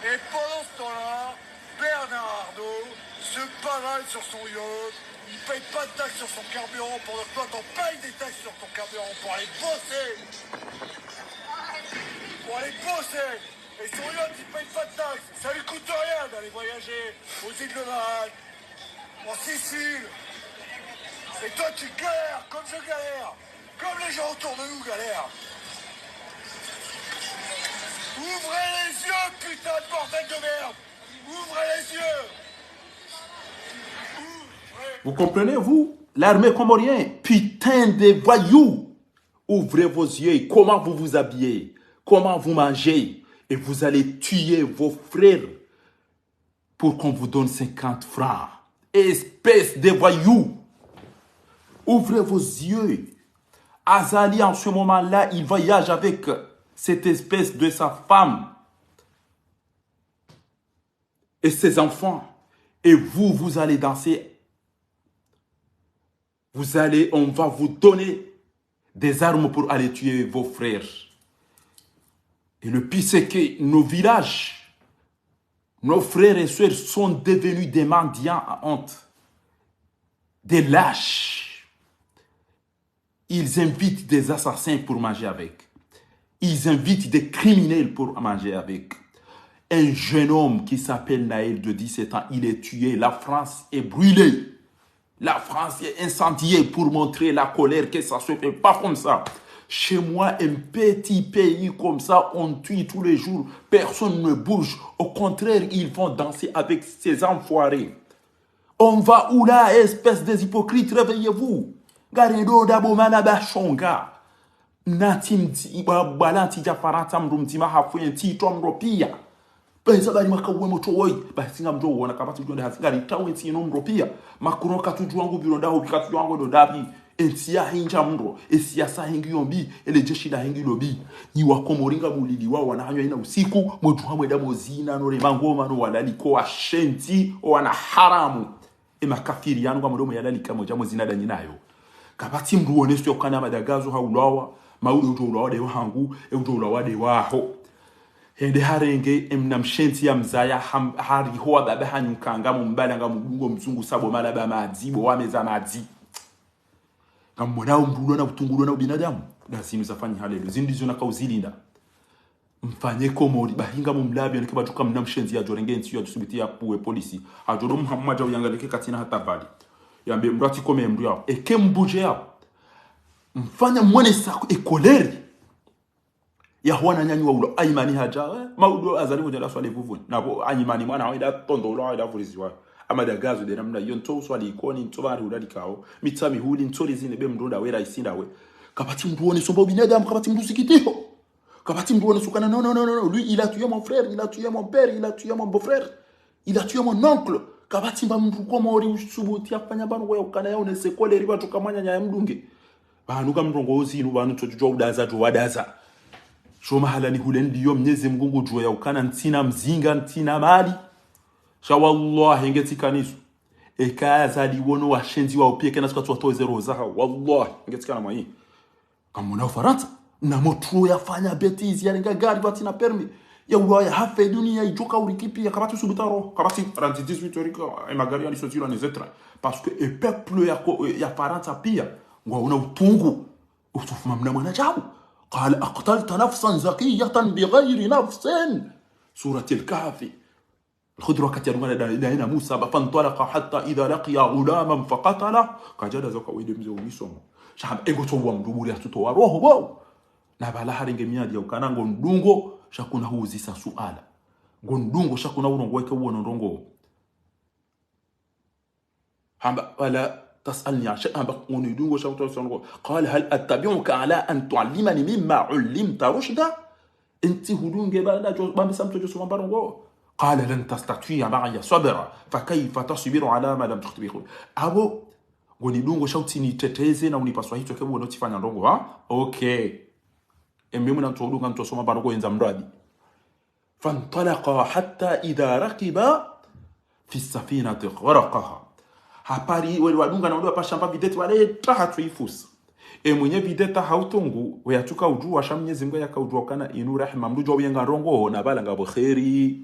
Et pendant ce temps-là, Bernard Arnault se pavane sur son yacht. Il paye pas de taxes sur son carburant pendant que toi t'en payes des taxes sur ton carburant pour aller bosser. Et son yacht il paye pas de taxes. Ça lui coûte rien d'aller voyager aux îles de Man, en Sicile. Et toi tu galères comme je galère. Comme les gens autour de nous galèrent. Ouvrez les yeux, putain de bordel de merde. Ouvrez les yeux. Vous comprenez, vous? L'armée comorienne, putain de voyous. Ouvrez vos yeux. Comment vous vous habillez? Comment vous mangez? Et vous allez tuer vos frères pour qu'on vous donne 50 francs. Espèce de voyous. Ouvrez vos yeux. Azali, en ce moment-là, il voyage avec cette espèce de sa femme et ses enfants. Et vous allez danser. On va vous donner des armes pour aller tuer vos frères. Et le pire, c'est que nos villages, nos frères et sœurs sont devenus des mendiants à honte, des lâches. Ils invitent des assassins pour manger avec. Ils invitent des criminels pour manger avec. Un jeune homme qui s'appelle Naël de 17 ans, il est tué. La France est brûlée. La France est incendiée pour montrer la colère que ça se fait pas comme ça. Chez moi, un petit pays comme ça, on tue tous les jours. Personne ne bouge. Au contraire, ils vont danser avec ces enfoirés. On va où là, espèce des hypocrites, réveillez-vous. Garedo dabo manaba shonga. Natim ti balanti jafarata mrumtima hafuyen ti tomropia. Pensa bali makawe motowoi basinga mjo wona kabati jonde hasingari tawe ti nomropia makuroka tuju wangu bironda ho bikatu wangu do dabi entia hinja mndo esiasa hingi yombi ele jeshi la hingi lobi ni wakomoringa mulili wao wanahanywa ina usiku moju hamwe da mozina no remangoma no walali ko ashenti wana haramu e makafiri yanu kwa mdomo yalali kama jamo zina danyinayo kabati mruone sio kana madagazo haulawa maude utolawa de wangu e utolawa de waho hende harenge emnamshenti ya mzaya hari hoa baba hanyukanga mumbala nga mubungo mzungu sabo malaba madzibo wameza madzi ngamona umbulo na utungulo na ubinadamu lazima zafanye halelo zindizo na kauzilinda mfanye komori bahinga mumlabi yanike batuka mnamshenzi ya jorenge ntiyo dusubiti ya puwe polisi ajoro muhammad uyangaleke katina hata bali yambe mrati kome mru yao eke mbuje yao mfanya mwene sako ekoleri ya hwana nyanyua ulo aimani haja maudo azali mujala swali vuvuni nabo anyimani mwana waida tondo ulo waida vuliziwa amada gazo de namna yo nto swali ikoni nto bari udali kao mitsami huli ntori zine be mndonda wera isinda we kabati mduone somba binadamu kabati mdu sikitiho kabati mduone sukana non lui il a tué mon frère il a tué mon père il a tué mon beau-frère il a tué mon oncle kabati mba mdu koma ori usubuti afanya banu we ukana yao nese kole riba tukamanya nya mdunge banu kamrongozi inu banu tujwa udaza tu wadaza shoma halani hulendi yo mnyezi mgungu jua ya ukana ntina mzinga ntina mali sha wallahi ngeti kanisu ekaza liwono washenzi wa upie kena sikatu watoe zero zaha wallahi ngeti kana mwa kama na Ufaransa na motro yafanya betizi yalenga gari batina permis ya ulaya hafe dunia ijoka ulikipi ya kabati subitaro kabati 18 orika magari ali sotira ni zetra parce que e peuple ya Faransa pia ngwa una utungu utufuma mna mwana chao قال أقتلت نفسا زكية بغير نفس سورة الكهف الخضرة كتير لنا موسى فانطلق حتى إذا لقي غلاما فقتله كجد زوكا ويدمزو ميسوم شعب إيغو تو ومدوبوري أتوتو روح واو نبالا هارنجي ميادي وكانا غندونغو شاكونا هو زيسا سؤالا غندونغو شاكونا ورنغو ويكا ورنغو هامبا ولا تسألني عن شيء ندونغو شاكونا قال هل أتبعك على أن تعلمني مما علمت رشدا انت هدونغي بانا جو بامسامتو جو سوان بارنغو قال لن تستطيع معي صبرا فكيف تصبر على ما لم تخبره abo gonidungo shauti ni teteze na unipaswa hicho kebo unotifanya ndongo ha okay embemu na mtodunga mtosoma baroko enza mradi fantalaqa hatta idha rakiba fi safinati gharaqaha hapari wale wadunga na ndio pashamba videti wale tahatu ifusa mwenye videta hautungu weyatuka ujua shamnyezi ngo yakaujua kana inu rahma mdujo wenga rongo na bala ngabo khairi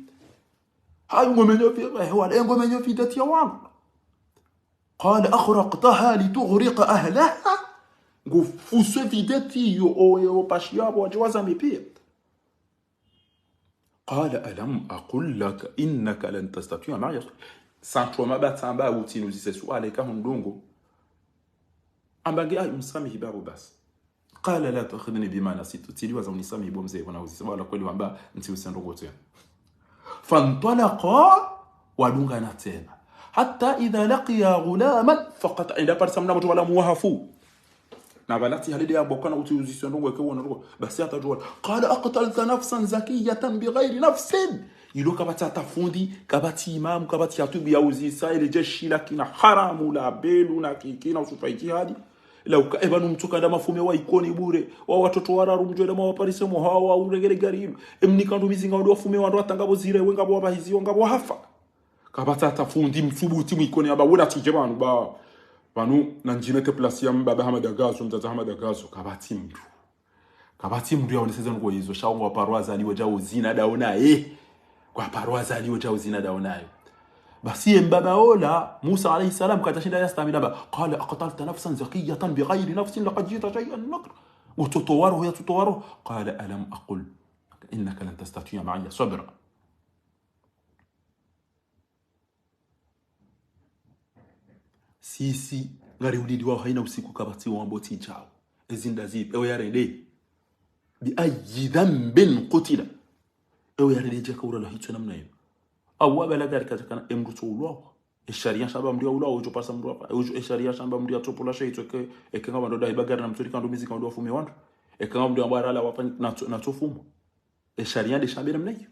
hayo ngomenyo videti ya wangu قال أخرقتها لتغرق أهلها غفوس فيدتي يو باشياب وجوازا مبيت قال ألم أقول لك إنك لن تستطيع معي سانتو ما باتسامبا وتينو زي سؤال كهم دونغو أمبغي أي مسامي بابو بس قال لا تأخذني بما نسيت تيلي وزوني سامي بومزي وناوزي ولا كل وامبا نتي وسندوغوتين فانطلقا ودونغا تena حتى إذا لقي غلاما فقط إذا برسمنا مجوالا موهفو نابلاتي هل دي أبوكنا وتيوزيسيون وكونا بس يتجوال قال أقتلت نفسا زكية بغير نفس يلو كباتي تفوندي كباتي إمام كباتي يتوب يوزيسا إلي جيشي لكينا حرام ولا بيلو نكيكينا وسوفايكي هادي لو كأبانو متوكا دما فومي وايكوني بوري وواتوتو وارارو مجو دما وapariso mohawa uregere gariru emni kandu mizinga ndo wafume wandu watangabo zire wengabo wabahizi wengabo hafa kabata tafundi msubuti mwikoni aba wona tije banu nanjinete place ya mbaba Hamada Gazo mtaza Hamada Gazo kabati mdu yaoneseza ngo hizo shawo parwaza aliwe jao zina daona kwa parwaza aliwe jao zina daona basi mbaba ola Musa alayhi salam katashinda yastamina ba qala aqtalta nafsan zakiyatan bighayri nafsin laqad jita shay'an nakr وتطوره يتطوره قال ألم أقل إنك لن تستطيع معي صبرا sisi ngari ulidi wao haina usiku kabati wa mboti chao ezinda zipi ewe yarede bi ayi dhanbin qutila ewe yarede jaka ura la hicho namna hiyo au wabala gari katakana emru to ulwa esharia shamba mndio ulwa ujo pasa mndio hapa ujo esharia shamba mndio topola shay to ke ngaba ndo dai bagara na mtori kando mizika ndo fume wandu ngaba mndio ambara la wafanya na tofumo esharia de shamba namna hiyo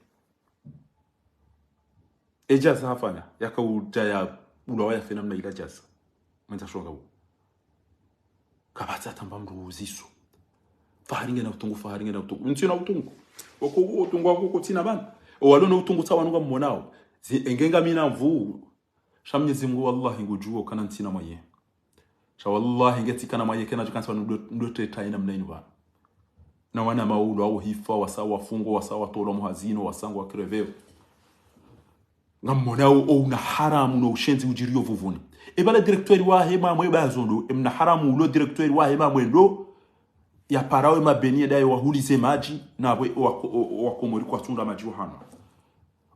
ejaza hafana yaka ujaya ulwa ya fena namna ila jaza mwenza shonga u kabata tamba mruziso faharinge na utungu ntina utungu wako utungu wako kutina bana walona utungu tawa nuga mmonao engenga mina mvu shamnyezi Mungu wallahi ngujua kana ntina maye sha wallahi ngeti kana maye kana jukansa ndote taina mnaini bana na wana maulu au hifa wasawa fungo wasawa tolo muhazino wasango wa kreveo ngamonao una haramu no ushenzi ujirio vuvuni ebala directeur wa hema mwe bazondo emna haramu lo directeur wa hema mwendo ya parawe mabeni dai wa hulize maji na wa komori kwa tunda maji hano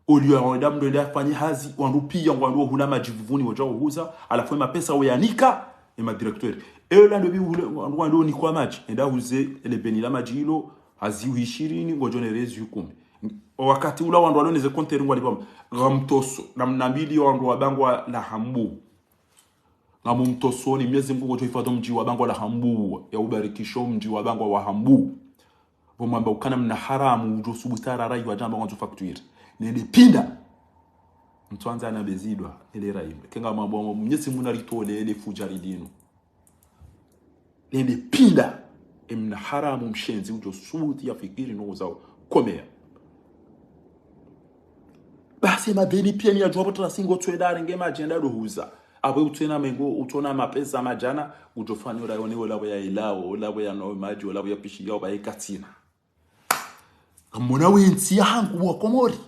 olio wanda mdo nda fanya hazi wanrupia ngwandu huna maji vuvuni wajao huza alafu mapesa yanika ema directeur ela ndo bi ngwandu ni kwa maji enda huze ele beni la maji hilo haziu 20 ngojone rezi 10 wakati ula wandu waloneze konteri ngwali pam ngamtoso namnabili wandu wabangwa la hambu ngamumtosoni Mwenyezi Mungu ngojo mji wabangwa la hambu ya ubarikisho mji wabangwa wa hambu bomamba ukana mna haramu ujo subutara rai wa jamba ngwanzo facture nende pinda mtwanza na bezidwa ile rai kenga mambo Mwenyezi Mungu naritole ile fujari dino nende pinda emna haramu mshenzi ujo subuti ya fikiri no zao komea basi madeni pia ni ajobo trasingo twedare ngema agenda dohuza abe utena mengo utona mapesa majana ujofani ola yone ola ya ilao ola ya no maji ola ya pishi yao bae katina ngamona wensi ya hangu wa Komori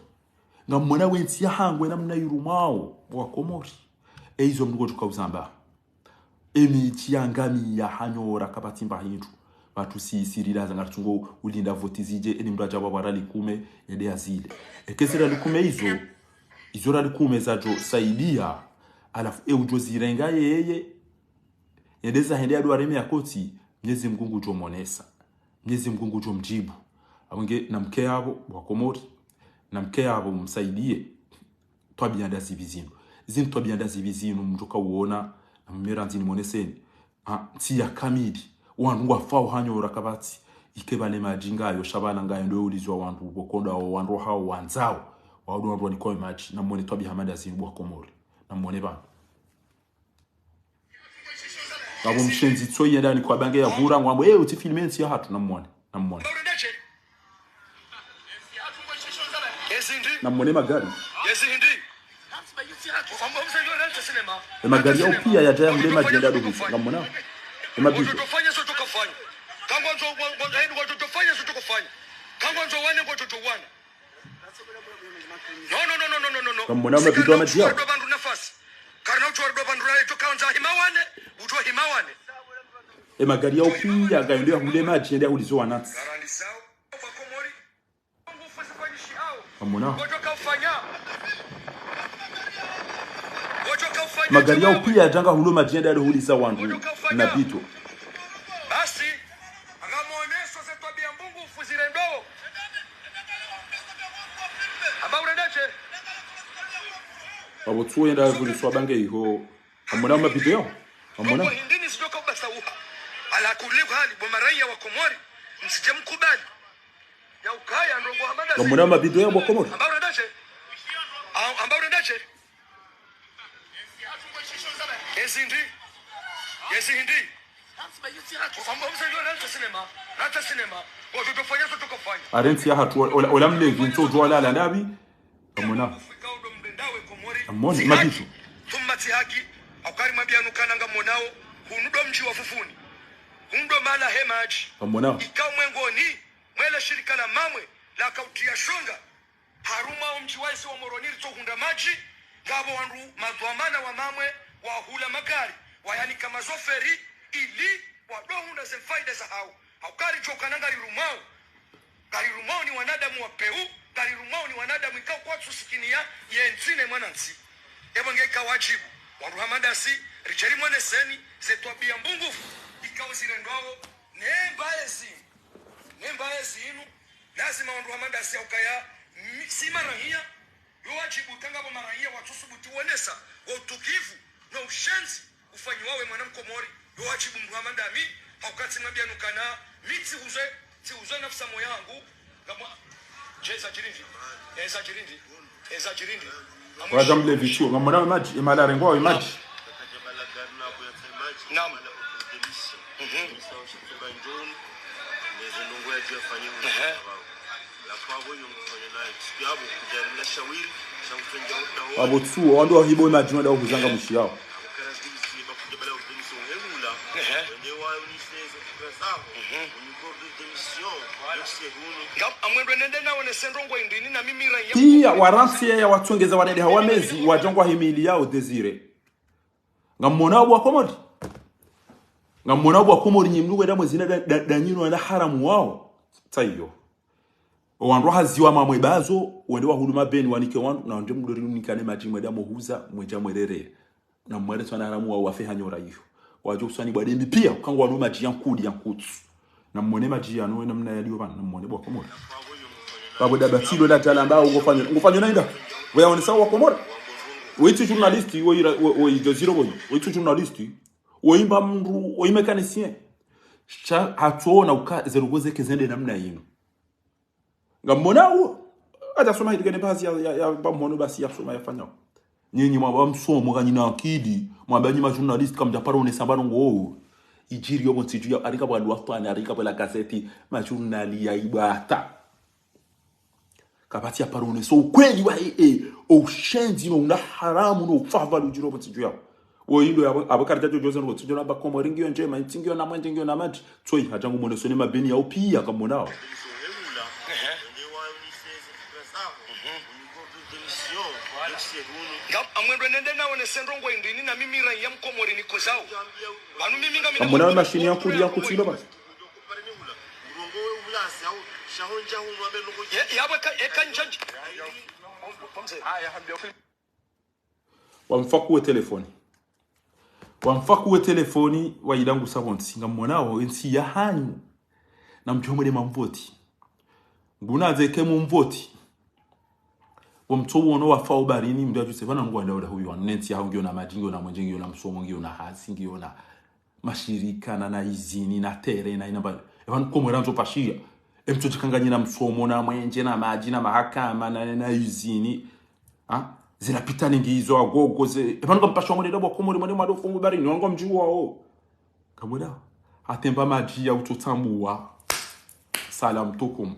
ngamona wensi ya hangu na mnayirumao wa Komori eizo mnugo tukawuzamba emichi yangami ya hanyora kabatimba hindu batu sirira zangatungo ulinda voti zije eni mraja wa warali kume yede azile ekesera likume izo rali kume zajo saidia alafu ujo zirenga yeye yedeza hende adu areme yakoti Mwenyezi Mungu jo monesa Mwenyezi Mungu jo mjibu abonge na mke yabo wa Komori na mke yabo msaidie twabianda zibizino zin twabianda zibizino mjoka uona na mmeranzi ni moneseni ti ya kamidi wandu wafao hanyora kabati ikebale majinga yo shabana ngayo ndo ulizwa wandu bokonda wandu hao wanzao wandu walikuwa maji na mwone twabi hamada zinu wa Komori na mwone ba abo mshenzi tso yenda ni kwa bange ya vura ngwambo uti filmensi ya hatu na mwone na mwone magari magari au pia ya jaya mlema jenda do ngamona Mabito tofanya so tukafanya kangwa nzo ngo tofanya so tukafanya kangwa nzo wane ngo tutowana no ngamona mabito amajia bandu nafasi karna utwa bandu rai tukaanza himawane utwa himawane magari au pia gaendea mlema jenda ulizo wanati garandi sawa kwa Komori ngo fasa fanyishi hao ngamona ngo tukafanya magari yao pia janga hulo majenda do huliza wandu na bito basi agamoneso se twabia mbungu ufuzire ndo aba urendache abo tuenda vuliswa bange iho amona mabito yao amona hindini sitoka ubasauha ala kuliku hali bomaraia wa Komori msije mkubali ya ukaya ndongo hamada amona mabito yao wa Komori aba urendache Yes, hindi. Arensi ya hatu ola mlevi nto jwala la nabi amona amoni mabitu tumati haki akari mabianu kananga monao hunudo mji wa fufuni hunudo mala hemaji amona ikao mwengoni mwele shirika la mamwe la kautia shonga haruma mji waisi wa moroniri to hunda maji gabo wandu madwamana wa mamwe wa hula magari wayani kama zoferi ili wadohunda ze faida za hao haukari chokana ngari rumao ni wanadamu wa peu ngari rumao ni wanadamu ikao kwa tusikinia yenzine mwanansi ebongeka wajibu wandu hamadasi richari mwane seni zetwabia mbungu ikao zirendwao nembaezi inu lazima wandu hamadasi aukaya si marahia yo wajibu tangabo marahia watusubuti uonesa wa utukivu na ushenzi ufanyi wawe mwanamkomori yo wajibu mruhamandami haukati ngambia nukana miti huze nafsa moya yangu ngamwa eza jirindi wajamle vichuo ngamona maji imala rengo maji naam abo tsuo wando hibo maji wanda okuzanga mushi yao pia waransi ya watongeza wadede hawamezi wajongwa himili yao desire ngamona wa Komori nyimnuwe da mwezina danyino na haramu wao tayo wandu haziwa mamwe bazo wende wa huluma beni wanike wandu na wande mdori nunikane majimwe da mohuza mweja mwerere na mwere twana haramu wao wafe hanyora hiyo wajo kusani bwadembi pia kangu wandu maji yankudi yankutsu na mwone majia no namna yaliyo bana mwone bwa Komoro babo da batilo la talamba ngofanya naenda wewe ni sawa Komoro wewe journalist wewe de zero boy wewe journalist wewe imba mru wewe mécanicien cha hatuona uka zerugoze kezende namna yino ngamona uo atasoma hidigane basi ya bamono basi yasoma yafanya nyinyi mwaba msomo kanyina akidi mwabanyi ma journalist kama japaro ne sabano ngo ijiri yobo ntiju ya arika bwa lwafana arika bwa la gazeti ma journali ya ibata kapati ya parone so kweli wa o shenzi no na haramu no fava lu jiro ntiju ya wo yindo ya abakarita jojo no ntiju na ba komoringio nje ma ntingio na mwentingio na mati toi hajangu mone sone mabeni ya opia kama nao amwendo nende nawe ne sendrongo indini na mimi ran yam Komori ni kozao banu mimi ngami amona machine ya kulia kutilo basi wamfakuwe telefoni wa idangu sabonsi ngamonao ensi ya hanyu na mjomwe mamvoti ngunaze kemu mvoti wamtowo no wafao barini mdaju sevana ngwanda ule huyu anenti ya ngio na majingo na mwenjingo na msomo ngio na hasi ngio na mashirika na izini na tere na inamba evan Komoro nzo pashia emto chikanganya na msomo na mwenje na maji na mahakama na izini zinapita ningizo agogo ze evan kompasho ngone dobo Komoro mwende madofungu barini wango mjuwa o kamuda atemba maji ya utotambua salam tukum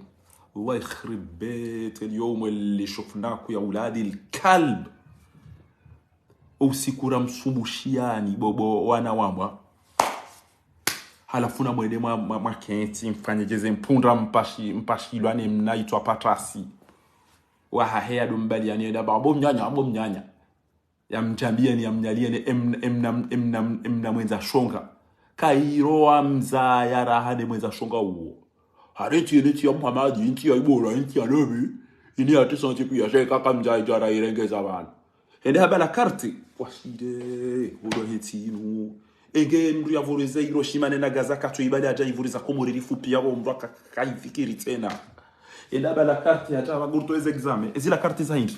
الله يخرب بيت اليوم اللي شفناكم يا اولادي الكلب usikura msumbushani bobo wana wamwa halafuna mwede makenti mfanyejeze mpunda mpashilwane mnaitwa patrasi wa hahea dombali anienda babo mnyanya ya mjambia ni amnyalie ni emna mwenza shonga kairoa mza ya rahane mwenza shonga uo hareti ya Muhammad inti ya ibora inti ya nabi ini ati santi kuya sheka kamja ijara irengeza bana ende habala karti washide udo hitinu enge mru ya vorize Hiroshima na Nagasaki ibada aja ivuriza Komoro rifupi yabo mru akaifikiri tena ende habala karti hata bagurto ez exame ezila karti zaindi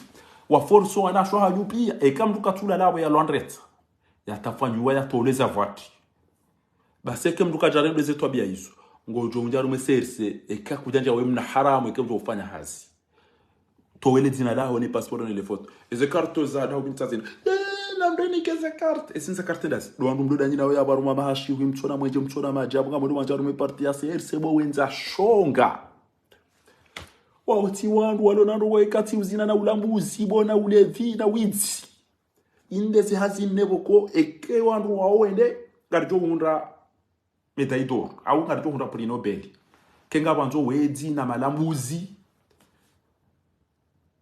wa forso anasho hayupia ekamdu katula lawe ya Londres yatafanywa ya toleza vati basi kemdu kajaribu zetu abia hizo ngojo mjaru meserse eka kujanja we mna haramu ekemzo ufanya hazi towele zina lao ni passport ni le photo eze carte za da ubintazina na ndeni keze carte esinza carte das do andu mdoda nyina we abaruma mahashi mchona mweje mchona majabu ngamo ndo mjaru me parti ya serse bo wenza shonga wauti wandu walonando waikati uzina na ulambuzi bona ulevi na wizi indezi hazi neboko eke wandu waowende garjo undra medaidor au ngarito hunda prix Nobel kenga banzo wedi na malambuzi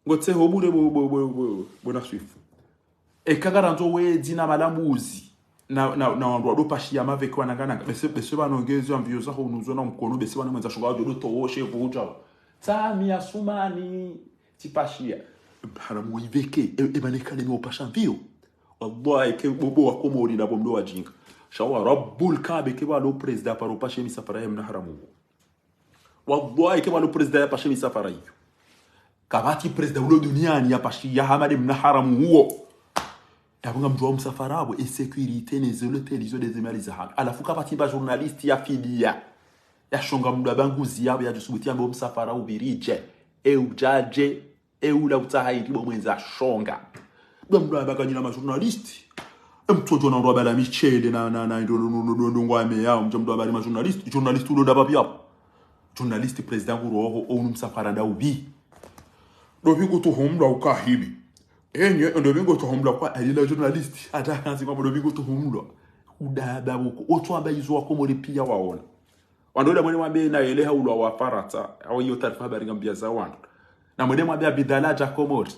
ngotse hobure bona swifu ekagara nzo wedi na malambuzi na wandu adopashia mavekwa nangana bese banongezo ambio za honuzo na mkono bese bana mwenza shonga do towoshe vuja tami asumani tipashia haramu iveke ebanekane mo pashamvio wallahi ke bobo wa Komoro na bomdo wajinga shawa rabbul kabe ke balo president paro pashe misafara yemna haramu wallahi ke balo president pashe misafara hiyo kabati president ulo duniani ya pashi ya hamade mna haramu huo yabunga mjua msafara abo insecurity nezolotelizo dezemaliza hano alafu kabati ba journalist ya fidia ya shonga mdu banguzi yabo ya jusubuti ambo msafara ubirije ujaje ula utahaidi bo mwenza shonga mdu abaganyina ma journalist mtoto na ndo bala michele na ndo ngwame yao mjomdo bali ma journalist ulo daba bya journalist president uroho onu msafara nda ubi ndo bigo to homla ukahibi enye ndo bigo to homla kwa alila journalist ata kanzi kwa ndo bigo to homla udaba buko otwamba izwa Komoro pia waona wandoda mwene mwambe na eleha ulwa wa farata au hiyo taarifa habari ngambia za wandu na mwene mwambe bidalaja Komoro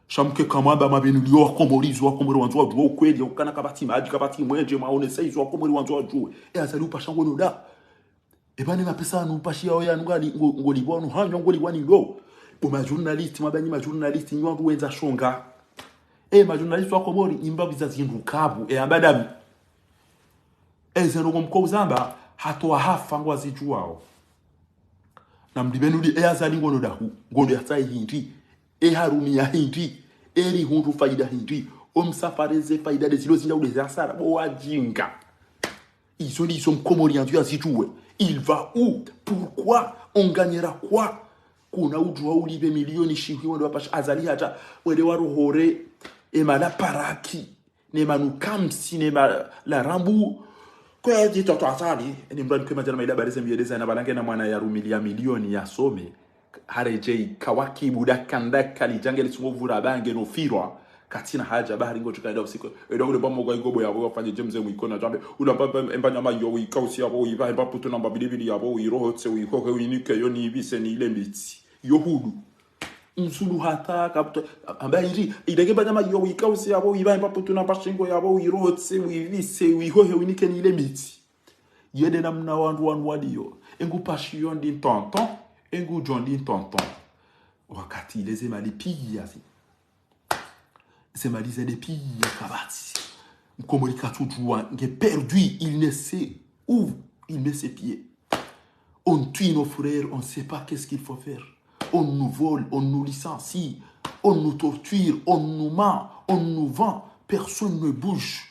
shamke kamamba mabinulio wa Komoro izwa Komoro wanzo wa duo kweli ukana kabati maji kabati mwenje maone sai izwa Komoro wanzo wa duo azali upasha ngono da ebane mapesa nupashia oya ngoli bonu hanyo ngoli wani lo ma journalist mabanyi ma journalist nyandu wenza shonga ma journalist wa Komoro imba bizazi ndukabu ambadabi ezeno ngomko uzamba hatoa hafa ngwazijuao na mdibenudi azali ngono dahu ngono yatsai hindi harumi ya hindi eri hundu faida hindi omsafareze faida de zilo zinda udeze asara bo wajinga izo ni som komorian tu azijue il va où pourquoi on gagnera quoi kuna ujua ulibe milioni shihi wendo wapash azali hata wende waruhore emala paraki nemanu kamsi nema la rambu kwa jito atali ni mbrani kwa majana maida barese mbiyedeza na balange na mwana ya rumilia milioni ya some harejei kawaki budakandaka lijangeli sumovura bange no firwa katina haja bahari ngo tukaenda usiku edo ule bamo kwa igobo yabo afanye james mwikona jambe unapapa embanya mayo wikausi yabo iba emba puto namba bilibili yabo wirohotse wikoke winike yoni ibise ni ile mbitsi yohudu msulu hata kapto ambairi idege banyama yo wikausi yabo iba emba puto namba shingo yabo wirohotse wivise wihohe winike ni ile mbitsi yede namna wandu wadiyo engu passion din tonton engu john din tonton wakati leze mali piyasi c'est malize des pilles kabati mkomolika toujours nge perdu il ne sait où il met ses pieds on tue nos frères on sait pas qu'est-ce qu'il faut faire on nous vole on nous licencie on nous torture on nous ment on nous vend personne ne bouge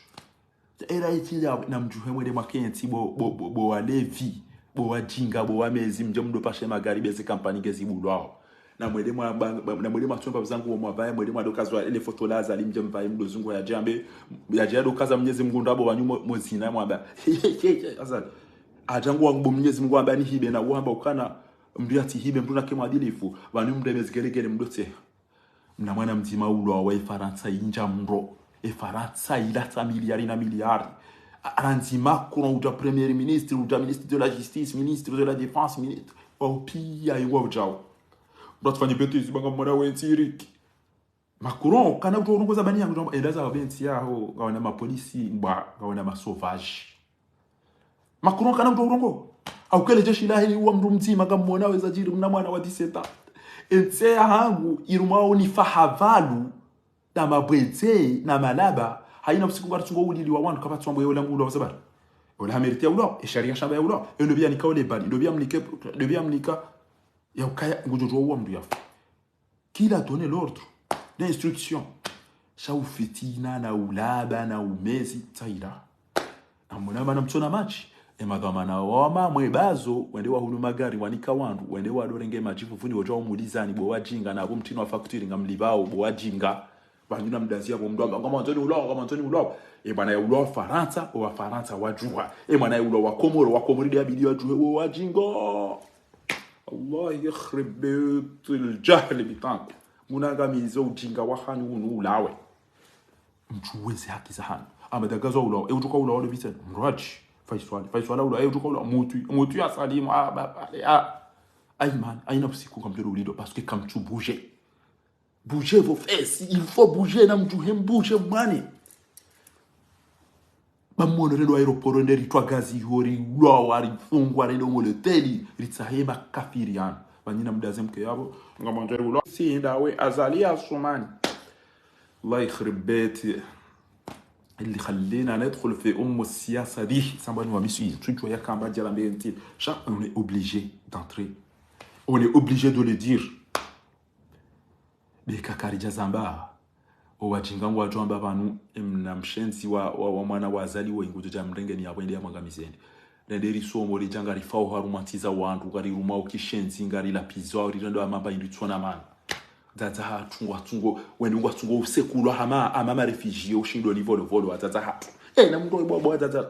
era itia na mjuhe mwede makenti bo walevi bo wajinga bo wamezi mjomdo pashe magari beze kampani gezibulwao na mwede machomba zangu mwabaye mwede madokazwa ile foto la zali mjembaye mdozungu ya jambe ya jado kaza mnyezi Mungu ndabo wanyumo mozina mwamba azali ajangu wangu mnyezi Mungu amba ni hibe na wamba ukana mbiati hibe mtuna kemadilifu wanyu mdemezgelegele mdote mna mwana mzima ulo wa Faransa inja mro Faransa ilata miliari na miliari aranzima kuna uta premier ministre uta ministre de la justice ministre de la défense ministre au pia iwa ujao Rotfani betizi banga mwana wentiriki Macron kana utorongoza bani yangu endaza benti yaho gawana mapolisi ngba gawana masauvage Macron kana utorongo au kele jeshi la hili uwa mndu mzima gamona weza jiri mna mwana wa 17 ente hangu irumao ni fahavalu na mabwete na malaba haina usiku bartungo ulili wa wanu kapa tsombo yola ngulo wasabara wala amerite ulo e sharia shamba ulo e no bia nikao bali no bia mnika ya ukaya ngujojo uwa mdu yafu qui a donné l'ordre d'instruction shaufitina na ulaba na umezi taira amuna bana mtsona machi emadhama na wama mwebazo wende wa hulu magari wanika wandu wende wa dorenge majifu funi wojo umulizani bo wajinga na abo mtino wa factory ngamlibao bo wajinga banyuna mdazia bo mdoga kama Anthony ulo bana ya ulo Faransa o wa Faransa wajua bana ya ulo wa Komoro dia bidi wajua wo wajinga Allah yakhrib baytul jahl bitank munagamizo ujinga wa hanu ulawe mchuweze haki za hanu amadagazo ulawe ujuka ulawe bitsen mraji faiswala ulawe ujuka ulawe mutu ya salimu ayman ayna usiku kamdero ulido parce que comme tu bougez vos fesses il faut bouger na mjuhem bouger mani bamono rendo aeroporo nderi twa gazi hori ulawe ari fungwa rendo moleteli ritsahema kafirian banyina mdaze mke yabo ngamanjeri ulawe si ndawe azali asumani الله يخرب بيت اللي خلينا ندخل في السياسه دي سامباني وامسي تشو يا كامبا ديال امبينتي chaque on est obligé d'entrer on est obligé de le dire bekakari jazamba owajinga ngwajomba banu mnamshenzi wa mwana wazali wo ingujo ja mrenge ni yabwende yamangamizende nderi somo lijanga rifao harumatiza wandu gari ruma ukishenzi ngari la pizza rirendo amamba inditsona mana Zaza tungo when tungo usekulu ama refugee ushindo livolo wazaza na muntu oyibwa zaza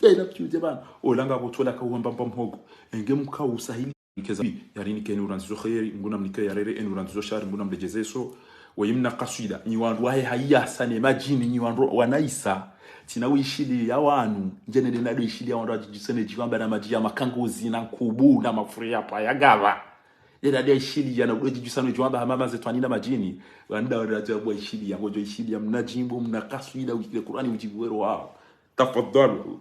na phyuze bana olanga kuthola ka uhamba mpamhogo engemkha usahili keza yarini keni uranzizo khairi nguna mnike yarere en uranzizo shari nguna mlejezeso wayimna qasida ni wandu wahe hayasa ne majini ni wandu wanaisa tina wishili ya wanu njenede nado ishili ya wandu ajisene jiwamba na maji ya makangozi na kubu na mafuri hapa ya gava Yeda dia ishili ya na udoji jusano juamba hamama zetwani na majini wanda wadajabu ishili ya ngojo ishili ya mnajimbo mnakaswida wikile Qur'ani ujibuwero wao tafadhalu